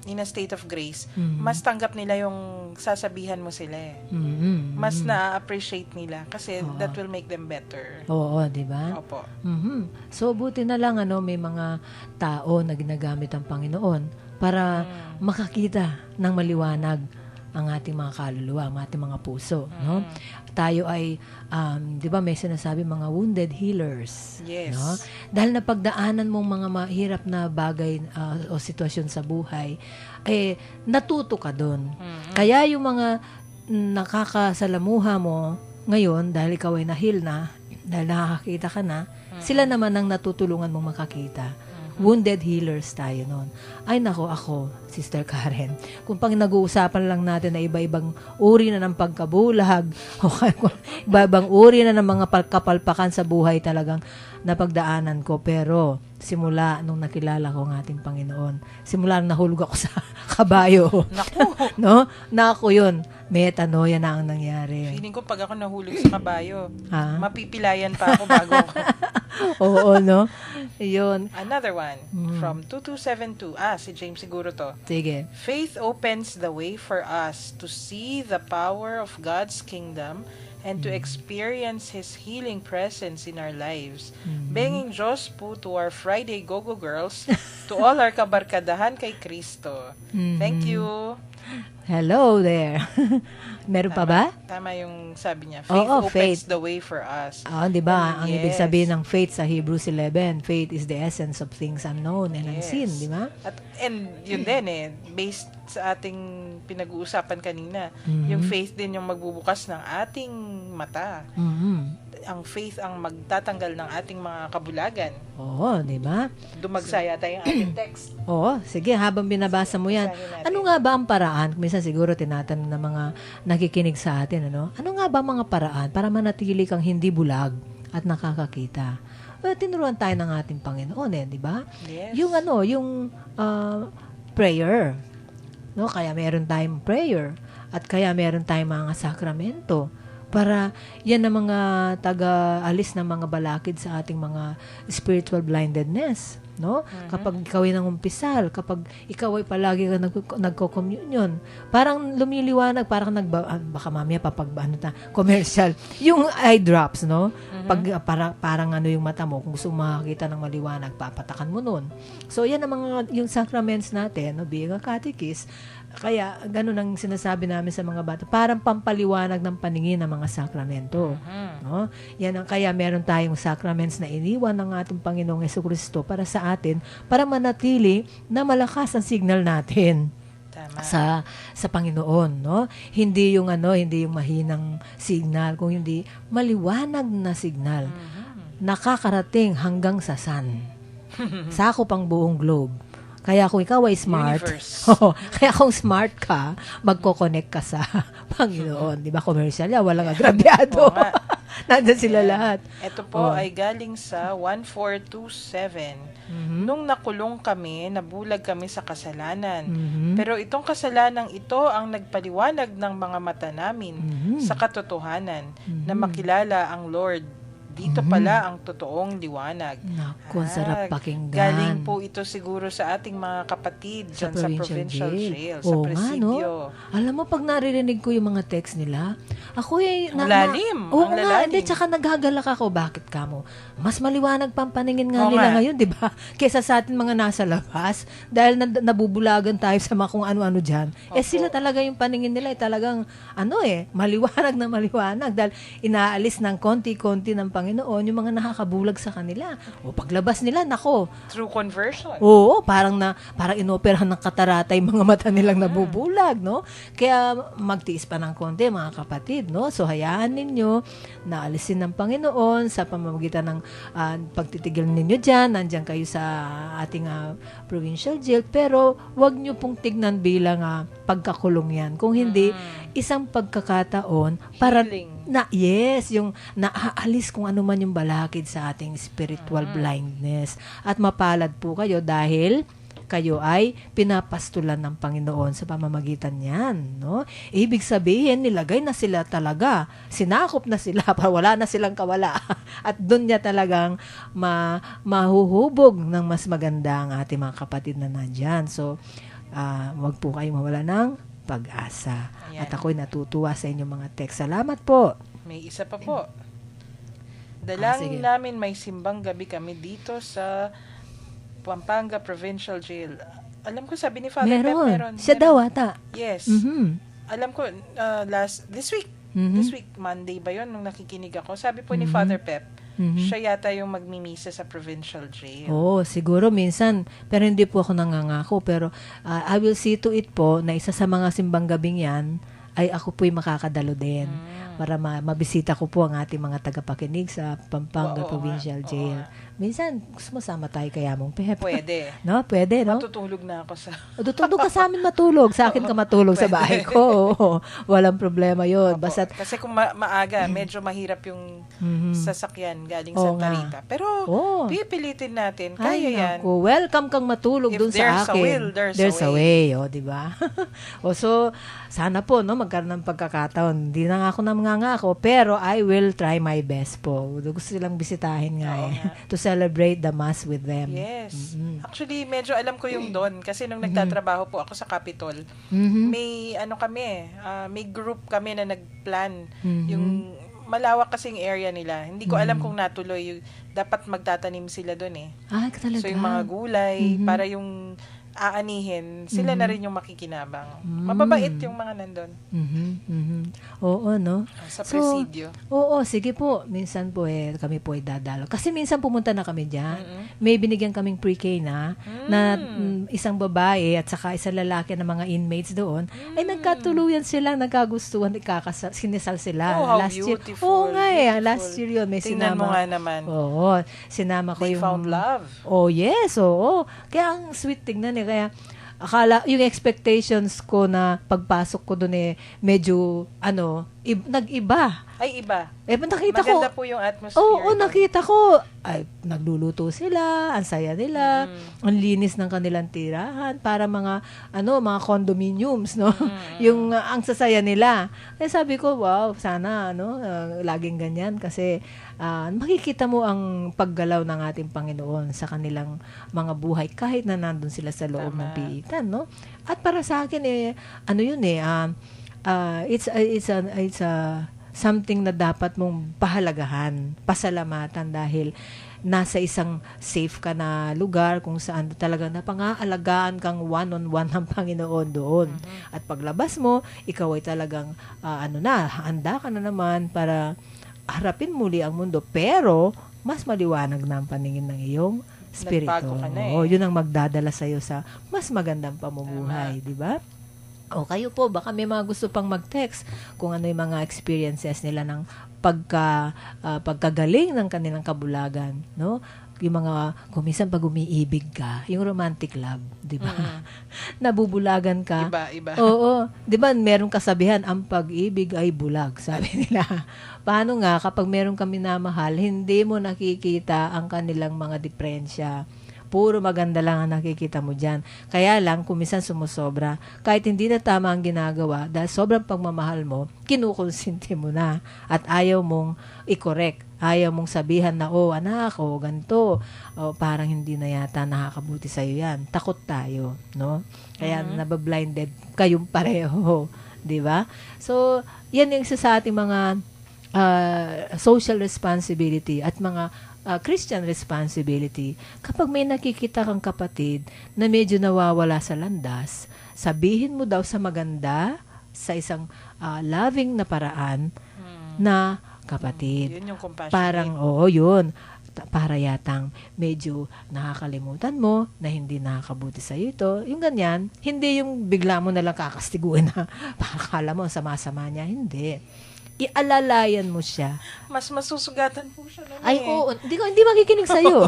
in a state of grace, mas tanggap nila yung sasabihan mo sila eh. Mhm. Mas na-appreciate nila kasi that will make them better. Oo, di ba? Opo. Mhm. So, buti na lang, may mga tao na ginagamit ang Panginoon para makakita ng maliwanag ang ating mga kaluluwa, ang ating mga puso. No? Tayo ay, di ba may sinasabi mga wounded healers. Yes. No? Dahil napagdaanan mong mga mahirap na bagay o sitwasyon sa buhay, natuto ka doon. Kaya yung mga nakakasalamuha mo ngayon, dahil ikaw ay na-heal na, dahil nakakakita ka na, sila naman ang natutulungan mong makakita. Wounded healers tayo noon. Ay nako, ako, Sister Karen, kung pang nag-uusapan lang natin na iba-ibang uri na ng pagkabulag, o iba-ibang uri na ng mga kapalpakan sa buhay talagang napagdaanan ko. Pero simula nung nakilala ko ang ating Panginoon, simula nung nahulog ako sa kabayo, Naku, no? Na ako yun, metanoia na ang nangyari. feeling ko pag ako nahulog sa kabayo, Ha? mapipilayan pa ako bago ako. Oo, no? Yun. Another one, from 2272. Si James siguro to. Sige. Faith opens the way for us to see the power of God's kingdom and to experience His healing presence in our lives. Benging Diyos po to our Friday Go-Go Girls, to all our kabarkadahan kay Kristo. Thank you. Hello there. Meron pa ba? Tama yung sabi niya. Faith Oo, opens faith. the way for us. Di ba? Ang ibig Yes. sabihin ng faith sa Hebrews 11, faith is the essence of things unknown and unseen, Yes. di ba? And yun din based sa ating pinag-uusapan kanina, yung faith din yung magbubukas ng ating mata. Mhm. ang faith ang magtatanggal ng ating mga kabulagan. Oo, di ba? Dumagsa yata yung ating text. Oo, sige, habang binabasa mo yan, Basahin natin. ano nga ba ang paraan? Minsan siguro tinatanong ng mga nakikinig sa atin, ano? Ano nga ba ang mga paraan para manatili kang hindi bulag at nakakakita? Well, tinuruan tayo ng ating Panginoon, di ba? Yes. Yung prayer. No, kaya meron tayong prayer at kaya meron tayong mga sakramento para yan ang mga taga-alis ng mga balakid sa ating mga spiritual blindedness, no? Kapag ikaw ay nangumpisal, kapag ikaw ay palagi ka nagko-communion, parang lumiliwanag, parang baka mamaya commercial, yung eye drops, no? Pag parang ano yung mata mo, kung gusto mo makakita ng maliwanag, papatakan mo nun. So yan ang mga yung sacraments natin, no? Being a catechist, kaya ganun ang sinasabi namin sa mga bata, parang pampaliwanag ng paningin ng mga sakramento, no? Yan ang kaya meron tayong sacraments na iniwan ng ating Panginoong Jesucristo para sa atin, para manatili na malakas ang signal natin Tama. sa Panginoon, no? Hindi yung mahinang signal, kung hindi maliwanag na signal. Nakakarating hanggang sa sun. Sakop ang buong globe. Kaya kung ikaw ay smart, Universe. kaya kung smart ka, magko-connect ka sa Panginoon. Di ba? Commercial yan, walang agrabyado. Oo nga. Nandun sila lahat. Ito po ay galing sa 1427. Nung nakulong kami, nabulag kami sa kasalanan. Pero itong kasalanang ito ang nagpaliwanag ng mga mata namin sa katotohanan na makilala ang Lord. Dito pala ang totoong liwanag. Naku, ang sarap pakinggan. Galing po ito siguro sa ating mga kapatid dyan sa provincial jail, sa Oo nga, presidio. no? Alam mo, pag naririnig ko yung mga text nila, ako ay... Ang lalim, Oo ang nga, lalalim. hindi, tsaka naghagalak ako. Bakit ka mo? Mas maliwanag pang paningin nga Oo nila nga. ngayon, di ba? Kesa sa atin mga nasa labas. Dahil nabubulagan tayo sa mga kung ano-ano dyan. Opo. Sila talaga yung paningin nila ay talagang, maliwanag na maliwanag. Dahil inaalis ng konti-konti ng Panginoon yung mga nakakabulag sa kanila. O paglabas nila, nako, Through conversion. oo, parang inoperahan ng katarata yung mga mata nilang nabubulag, no? Kaya magtiis pa ng konti, mga kapatid, no? So, hayaan ninyo na alisin ng Panginoon sa pamamagitan ng pagtitigil ninyo dyan. Nandyan kayo sa ating provincial jail. Pero, wag nyo pong tignan bilang pagkakulong yan. Kung hindi, isang pagkakataon para Healing. yung naaalis kung ano man yung balakid sa ating spiritual blindness. At mapalad po kayo dahil kayo ay pinapastulan ng Panginoon sa pamamagitan niyan, no? Ibig sabihin, nilagay na sila talaga, sinakop na sila, para wala na silang kawala. At doon niya talagang mahuhubog ng mas maganda ang ating mga kapatid na nandyan. So, wag po kayong mawala ng pag-asa. Ayan. At ako'y natutuwa sa inyong mga text. Salamat po. May isa pa po. sige. Dalangin namin may simbang gabi kami dito sa Pampanga Provincial Jail. Alam ko sabi ni Father Pep meron. Siya daw ata. Yes. Mhm. Alam ko this week. Mhm. This week Monday ba 'yon nung nakikinig ako. Sabi po ni Father Pep, siya yata yung magmimisa sa Provincial Jail. Oo, siguro minsan, pero hindi po ako nangangako, pero I will see to it po na isa sa mga simbang gabing yan ay ako po'y makakadalo din para mabisita ko po ang ating mga tagapakinig sa Pampanga Oo Provincial nga, Jail. oo nga. Minsan, gusto mo sama tayo kaya mong Pep. Pwede. No? Pwede, no? Matutulog na ako sa... O, tutulog ka sa amin matulog. Sa akin ka matulog sa bahay ko. Oo, walang problema yun. Opo. Basta, Kasi kung maaga, medyo mahirap yung sasakyan galing Oo Santa nga. Rita. Pero Oo. pipilitin natin. ay, Kaya yan. naku, welcome kang matulog If dun there's sa a akin. will, there's a way. O, di ba? O, so, sana po, no, magkaroon ng pagkakataon. Hindi na nga ako namangangako, pero I will try my best po. Gusto silang bisitahin nga Oo eh. nga. To celebrate the Mass with them. Yes. Actually, medyo alam ko yung doon. Kasi nung nagtatrabaho po ako sa Capitol, Mhm. may may group kami na nagplan. Mhm. Yung malawak kasing area nila. Hindi ko alam kung natuloy. Dapat magtatanim sila doon eh. Ah, talaga? So yung mga gulay, para yung aanihin, sila na rin yung makikinabang. Mababait yung mga nandun Oo, no? sa So, presidio. Oo, sige po. Minsan po kami po ay dadalo. Kasi minsan pumunta na kami dyan. May binigyan kaming pre-K na isang babae at saka isang lalaki na mga inmates doon. Ay nagkatuluyan sila, nagkagustuhan, sinisal sila. Oh, how last year. beautiful. Oo nga Beautiful. last year yun. May Tingnan mo sinama. nga naman. Oo, sinama ko They yung... found love. Oh, yes, oo. Kaya ang sweet tignan kaya akala, yung expectations ko na pagpasok ko doon medyo, nag-iba. Ay, iba. Nakita Maganda ko, po yung atmosphere. oo, doon. nakita ko, ay, nagluluto sila, ang saya nila, ang linis ng kanilang tirahan, para mga condominiums, no? Yung, ang sasaya nila. Kaya sabi ko, wow, sana, laging ganyan, kasi, makikita mo ang paggalaw ng ating Panginoon sa kanilang mga buhay, kahit na nandun sila sa loob ng Tama. piitan, no? At para sa akin, it's a something na dapat mong pahalagahan, pasalamatan dahil nasa isang safe ka na lugar kung saan talagang napang-aalagaan kang one-on-one ng Panginoon doon. At paglabas mo, ikaw ay talagang handa ka na naman para harapin muli ang mundo. Pero, mas maliwanag na ang paningin ng iyong spirito. Nagbago ka na Oo, yun ang magdadala sa'yo sa mas magandang pamumuhay, di ba? O kayo po, baka may mga gusto pang mag-text kung ano yung mga experiences nila ng pagkagaling ng kanilang kabulagan, no? Yung mga, kumisan pag umiibig ka, yung romantic love, di ba? Nabubulagan ka. Iba. Oo. Di ba, meron kasabihan, ang pag-ibig ay bulag, sabi nila. Paano nga, kapag meron kami namahal, hindi mo nakikita ang kanilang mga diferensya. Puro maganda lang ang nakikita mo dyan. Kaya lang, kumisan sumusobra. Kahit hindi na tama ang ginagawa, dahil sobrang pagmamahal mo, kinukonsinti mo na. At ayaw mong i-correct. Ayaw mong sabihan na, anak, ganito. Parang hindi na yata nakakabuti sa'yo yan. Takot tayo, no? Kaya nabablinded kayong pareho. Di ba? So, yan yung isa sa ating mga social responsibility at mga Christian responsibility. Kapag may nakikita kang kapatid na medyo nawawala sa landas, sabihin mo daw sa maganda, sa isang loving na paraan na kapatid. Yun yung compassion. Parang, yun. Para yatang medyo nakakalimutan mo na hindi nakakabuti sa ito. Yung ganyan, hindi yung bigla mo nalang kakastiguin na pakakala mo, sama-sama niya. Hindi. Ialalayan mo siya. Mas masusugatan po siya. Ay, oo. Hindi makikinig sa'yo.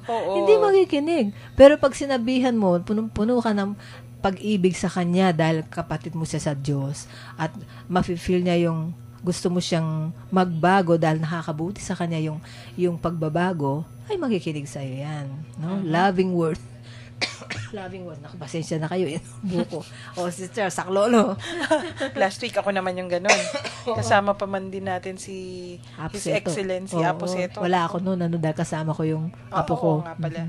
Oo. Hindi makikinig. Pero pag sinabihan mo, punong-puno ka ng pag-ibig sa kanya dahil kapatid mo siya sa Diyos at mafe-feel niya yung gusto mo siyang magbago dahil nakakabuti sa kanya yung pagbabago, ay makikinig sa'yo yan. No? Loving word. Loving word. Naku, pasensya na kayo. Buko. Sister, saklolo. Last week ako naman yung ganun. Kasama pa man din natin si His Excellency Aposeto. Wala ako noon. Dahil kasama ko yung apo ko. Oo nga pala.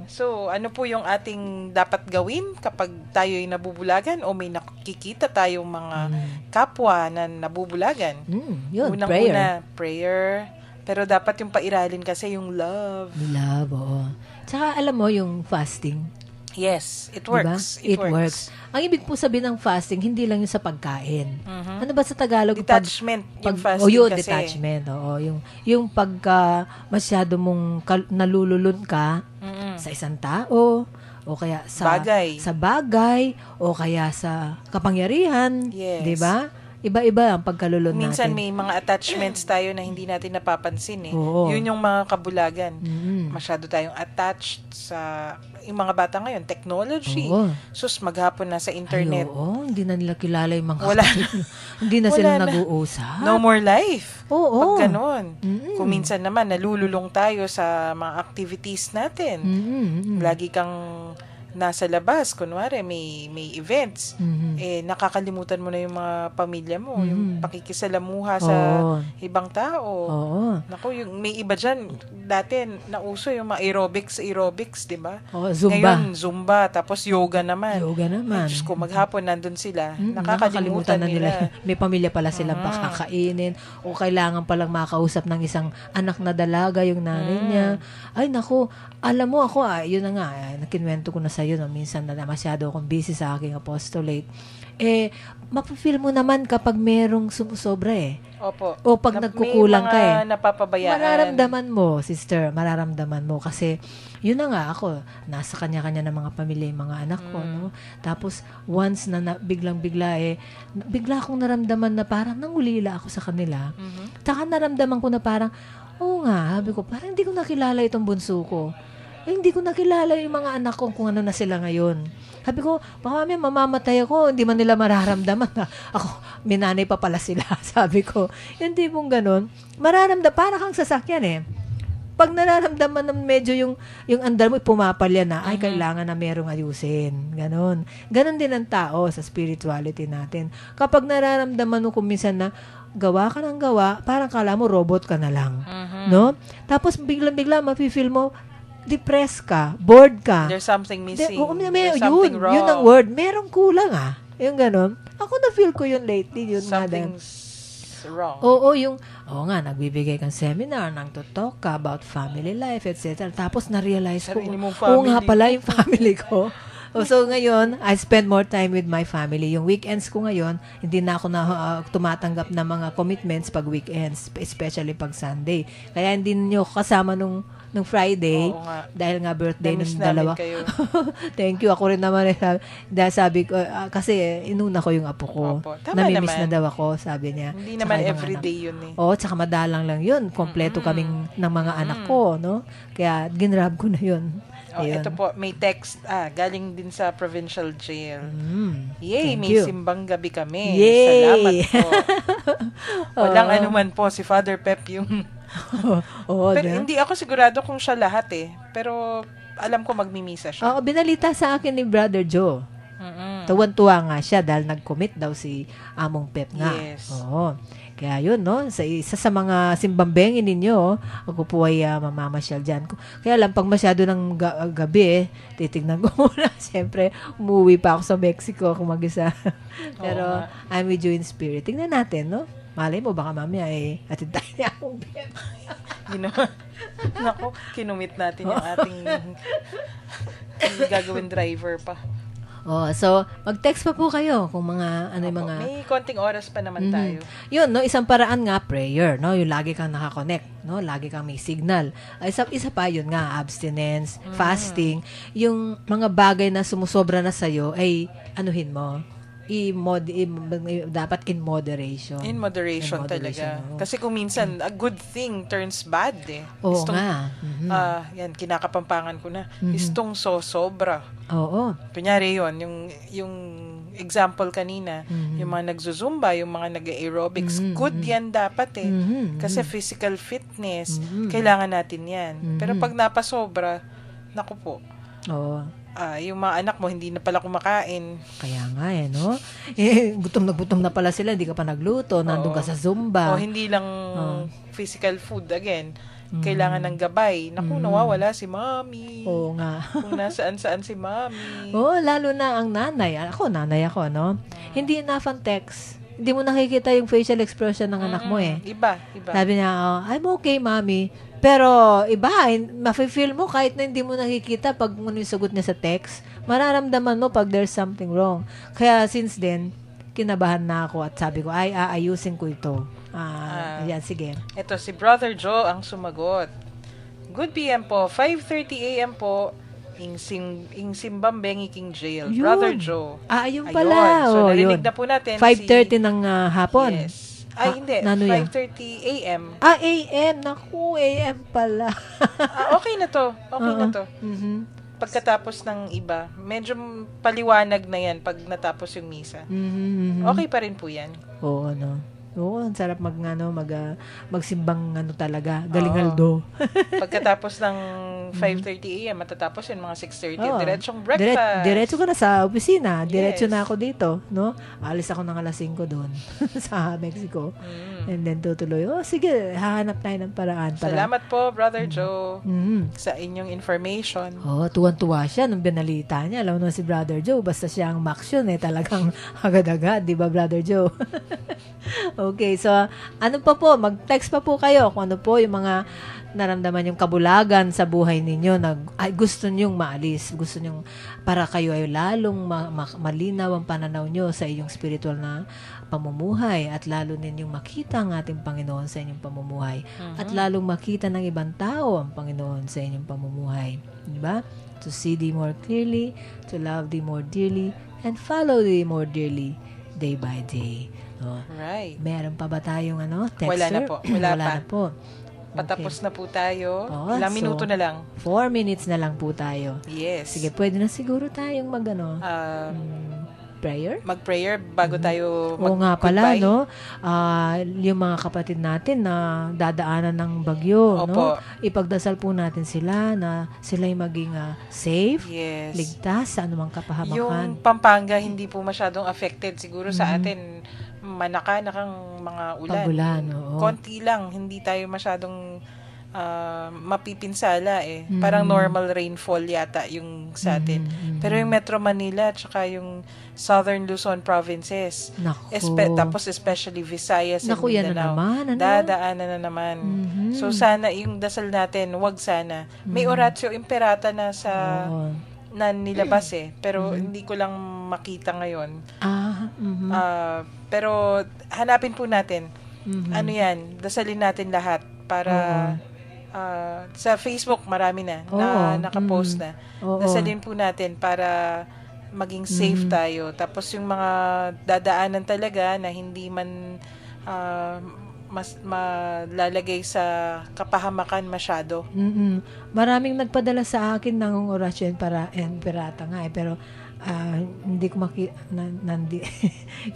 So, ano po yung ating dapat gawin kapag tayo'y nabubulagan o may nakikita tayong mga kapwa na nabubulagan? Yun, Unang-una, prayer. Pero dapat yung pairalin kasi yung love. Love, oo. Tsaka alam mo yung fasting. Yes, it works. Diba? It works. Ang ibig po sabihin ng fasting, hindi lang yung sa pagkain. Mhm. Ano ba sa Tagalog? Detachment, yung fasting yun, kasi. detachment. Oo, yung pagka masyado mong nalululun ka sa isang tao, o kaya sa bagay, o kaya sa kapangyarihan. Yes. 'Di ba? Iba-iba ang pagkalulun Minsan natin. may mga attachments tayo na hindi natin napapansin eh. Oo. Yun yung mga kabulagan. Mm. Masyado tayong attached sa yung mga bata ngayon, technology. Oo. Sus, maghapon na sa internet. Ay, oo, hindi na nila kilala yung mga Wala hindi na Wala sila na. nag-uusap. No more life. Oo. Pag ganon. Mm-mm. Kung minsan naman, nalululong tayo sa mga activities natin. Mm-mm. Lagi kang nasa labas, kunwari may events, nakakalimutan mo na yung mga pamilya mo, yung pakikisalamuha sa Oo. ibang tao. Oo. Naku, yung may iba dyan, dati nauso yung mga aerobics, di ba? Oo, Zumba. Ngayon, Zumba, tapos yoga naman. Yoga naman. Ay, Diyos ko, maghapon nandun sila. Nakakalimutan Nakakalimutan na nila. nila. May pamilya pala silang pakakainin o kailangan palang makausap ng isang anak na dalaga yung nanay niya. Ay, naku, alam mo ako, yun na nga, nakinwento ko na sa'yo sa'yo, no, minsan na masyado akong busy sa aking apostolate, mapapil mo naman kapag merong sumusobra Opo. O pag nagkukulang ka May mga napapabayaan. Mararamdaman mo, sister, mararamdaman mo. Kasi, yun na nga ako, nasa kanya-kanya ng mga pamilya, yung mga anak ko, no? Tapos, once na biglang-bigla, bigla akong naramdaman na parang nangulila ako sa kanila. Taka naramdaman ko na parang, oo nga, sabi ko, parang hindi ko nakilala itong bunso ko. Hindi ko nakilala yung mga anak ko kung ano na sila ngayon. Sabi ko, baka mamaya mamamatay ako, hindi man nila mararamdaman na ako, minanay pa pala sila. Sabi ko, yung tipong ganun, para kang sasakyan Pag nararamdaman na medyo yung andar mo pumapalya na, ay, kailangan na merong ayusin. Ganon. Ganon din ang tao sa spirituality natin. Kapag nararamdaman mo kung minsan na, gawa ka ng gawa, parang kala mo robot ka na lang. No? Tapos biglang-bigla, mafe-feel mo, depressed ka, bored ka. There's something missing. Yun, There's something wrong. yun ang word. Merong kulang Yung ganon. Ako na-feel ko yun lately. Yun Something's wrong. Oo, nga, nagbibigay kang seminar, nang to-talk ka about family life, etc. Tapos na-realize ko, Sarili mong oo nga family. pala yung family ko. So ngayon, I spend more time with my family. Yung weekends ko ngayon, hindi na ako tumatanggap ng mga commitments pag weekends, especially pag Sunday. Kaya hindi niyo kasama nung Friday, Oo nga. dahil nga birthday Na-miss ng namin dalawa. kayo. Thank you. Ako rin naman. Dahil sabi ko, kasi inuna ko yung apo ko. Opo. Tama Namimiss naman. na daw ako, sabi niya. Hindi Tsaka naman yung mga everyday anak. yun Oo, tsaka madalang lang yun. Kompleto kaming ng mga anak ko, no? Kaya ginrab ko na yun. Ayun. Ito po, may text, galing din sa provincial jail. Yay, Thank may you. simbang gabi kami. Yay! Salamat po. Walang anuman po, si Father Pep yung... Oo, Pero diba? hindi ako sigurado kung siya lahat Pero alam ko magmimisa siya. Oo, binalita sa akin ni Brother Joe. Mm-mm. Tuwan-tuwa nga siya dahil nag-commit daw si Among Pep nga. Yes. Oo. Kaya yun, no? Sa isa sa mga simbambengin ninyo, ako po ay mamamasyal dyan. Kaya lang, pag masyado ng gabi, titignan ko muna. Siyempre, umuwi pa ako sa Mexico kung mag-isa. Pero, I'm with you in spirit. Tingnan natin, no? Malay mo, baka mamaya atid tayo ni Among Pep. Naku, kinumit natin yung ating gagawin driver pa. So, mag-text pa po kayo kung mga, yung mga... May konting oras pa naman tayo. Yun, no, isang paraan nga, prayer, no, yung lagi kang nakakonect, no, lagi kang may signal. Isa pa yun nga, abstinence, fasting, yung mga bagay na sumusobra na sa'yo, ay anuhin mo, dapat in moderation. In moderation talaga. no? Kasi kung minsan, a good thing turns bad Oo nga. Yan, kinakapampangan ko na. Istong sobra. Oo. Kunyari yun, yung example kanina, yung mga nagzuzumba, yung mga nag-aerobics, good yan dapat Kasi physical fitness, kailangan natin yan. Pero pag napasobra, naku po. Oo. Yung mga anak mo, hindi na pala kumakain. Kaya nga no? Gutom na pala sila, hindi ka pa nagluto, nandun ka sa Zumba. O hindi lang physical food again. Kailangan ng gabay. Naku, nawawala si Mommy. Oo nga. Kung nasaan-saan si Mommy. Oo, lalo na ang nanay. Nanay ako, no? Hindi enough ang text. Hindi mo nakikita yung facial expression ng anak mo Iba. Sabi niya, I'm okay, Mommy. Pero iba, mafe-feel mo kahit na hindi mo nakikita pag sagot niya sa text, mararamdaman mo pag there's something wrong. Kaya since then, kinabahan na ako at sabi ko, aayusin ko ito. Yan, sige. Ito, si Brother Joe ang sumagot. Good PM po, 5:30 AM po, ing Simbambengi King Jail. Yun. Brother Joe. Ayun pala. So, narinig yun. na po natin 5:30 ng hapon. Yes. Hindi. Nano yan? 5:30 AM. AM. Naku, AM pala. Okay na to. Okay na to. Pagkatapos ng iba, medyo paliwanag na yan pag natapos yung misa. Okay pa rin po yan. Oo, no. Oo, ang sarap magsimbang talaga. Galingaldo. Pagkatapos ng 5:30 AM, matatapos yun mga 6:30. Diretsong breakfast. Diretso ka na sa opisina. Diretso Yes. na ako dito, no? Alis ako ng alas 5 doon sa Mexico. And then tutuloy. Sige, hahanap tayo ng paraan. Salamat po, Brother Joe, Mm. sa inyong information. Tuwan-tuwa siya nung binalita niya. Alam mo si Brother Joe, basta siya ang maksyon talagang agad-agad, di ba, Brother Joe? Okay, so ano pa po, mag-text pa po kayo kung ano po yung mga naramdaman yung kabulagan sa buhay ninyo, gusto nyong maalis, gusto nyong para kayo ay lalong malinaw ang pananaw nyo sa iyong spiritual na pamumuhay at lalo ninyong makita ang ating Panginoon sa inyong pamumuhay at lalong makita ng ibang tao ang Panginoon sa inyong pamumuhay. Di ba? To see thee more clearly, to love thee more dearly, and follow thee more dearly day by day. No? Right. Meron pa ba tayong texter? Wala na po. Wala pa. na po. Patapos na po tayo. Oo, Ilang so, minuto na lang. 4 minutes na lang po tayo. Yes. Sige, pwede na siguro tayong prayer? Mag-prayer bago tayo Oo nga pala, mag-goodbye. no? Yung mga kapatid natin na dadaanan ng bagyo, no? Opo. Ipagdasal po natin sila na sila'y maging safe, Yes. ligtas sa anumang kapahamakan. Yung Pampanga hindi po masyadong affected. Siguro sa atin, manaka-nakang mga ulan. Pagulan, oo. Konti lang. Hindi tayo masyadong mapipinsala eh. Parang normal rainfall yata yung sa atin. Pero yung Metro Manila at saka yung Southern Luzon provinces, Naku. tapos especially Visayas and Naku, yan na Mindanao, naman, ano? dadaanan na naman. So sana yung dasal natin, wag sana. May oratio imperata na sa Oo. na nilabas eh. Pero hindi ko lang makita ngayon. Pero hanapin po natin. Ano yan, dasalin natin lahat para sa Facebook marami na nakapost na. Oo. Dasalin po natin para maging safe tayo. Tapos yung mga dadaanan talaga na hindi man mas malalagay sa kapahamakan masyado. Maraming nagpadala sa akin ng orasyon para emperata nga eh, pero hindi ko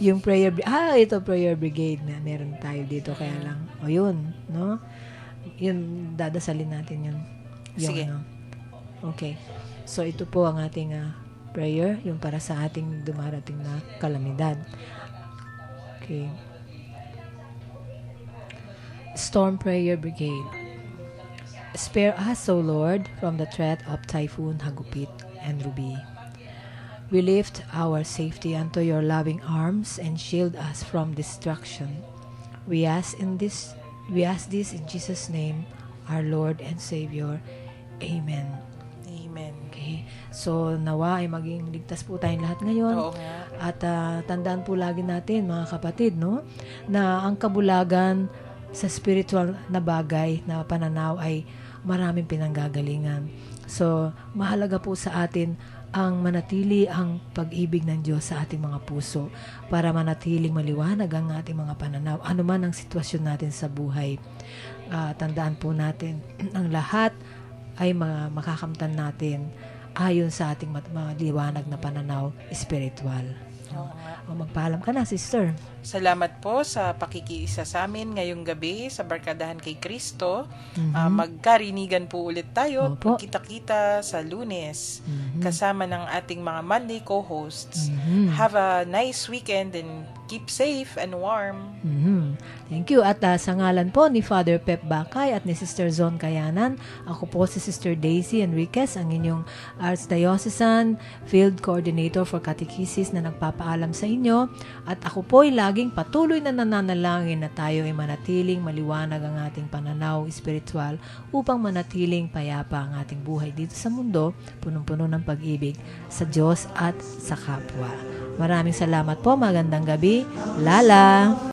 yung prayer ito prayer brigade na meron tayo dito kaya lang yun, no? Yun, dadasalin natin yun. Sige. Okay. So, ito po ang ating prayer, yung para sa ating dumarating na kalamidad. Okay. Storm Prayer Brigade. Spare us, O Lord, from the threat of Typhoon Hagupit and Ruby. We lift our safety unto your loving arms and shield us from destruction. We ask this in Jesus' name, our Lord and Savior. Amen. Amen. Okay. So, nawa ay maging ligtas po tayong lahat ngayon. Oo nga. At tandaan po lagi natin, mga kapatid, no, na ang kabulagan sa spiritual na bagay, na pananaw ay maraming pinanggagalingan. So, mahalaga po sa atin ang manatili ang pag-ibig ng Diyos sa ating mga puso para manatiling maliwanag ang ating mga pananaw, anuman ang sitwasyon natin sa buhay. Tandaan po natin, ang lahat ay makakamtan natin ayon sa ating maliwanag na pananaw spiritual. Oo nga. Magpaalam ka na, sister. Salamat po sa pakikiisa sa amin ngayong gabi sa Barkadahan kay Kristo. Magkarinigan po ulit tayo. Opo. Kita-kita sa Lunes kasama ng ating mga Monday co-hosts. Have a nice weekend and keep safe and warm. Thank you. At sa ngalan po ni Father Pep Bakay at ni Sister Zon Kayanan, ako po si Sister Daisy Enriquez, ang inyong Archdiocesan Field Coordinator for Catechesis na nagpapaalam sa inyo. At ako po ay laging patuloy na nananalangin na tayo ay manatiling maliwanag ang ating pananaw spiritual upang manatiling payapa ang ating buhay dito sa mundo, punong-puno ng pag-ibig sa Diyos at sa kapwa. Maraming salamat po. Magandang gabi. Lala!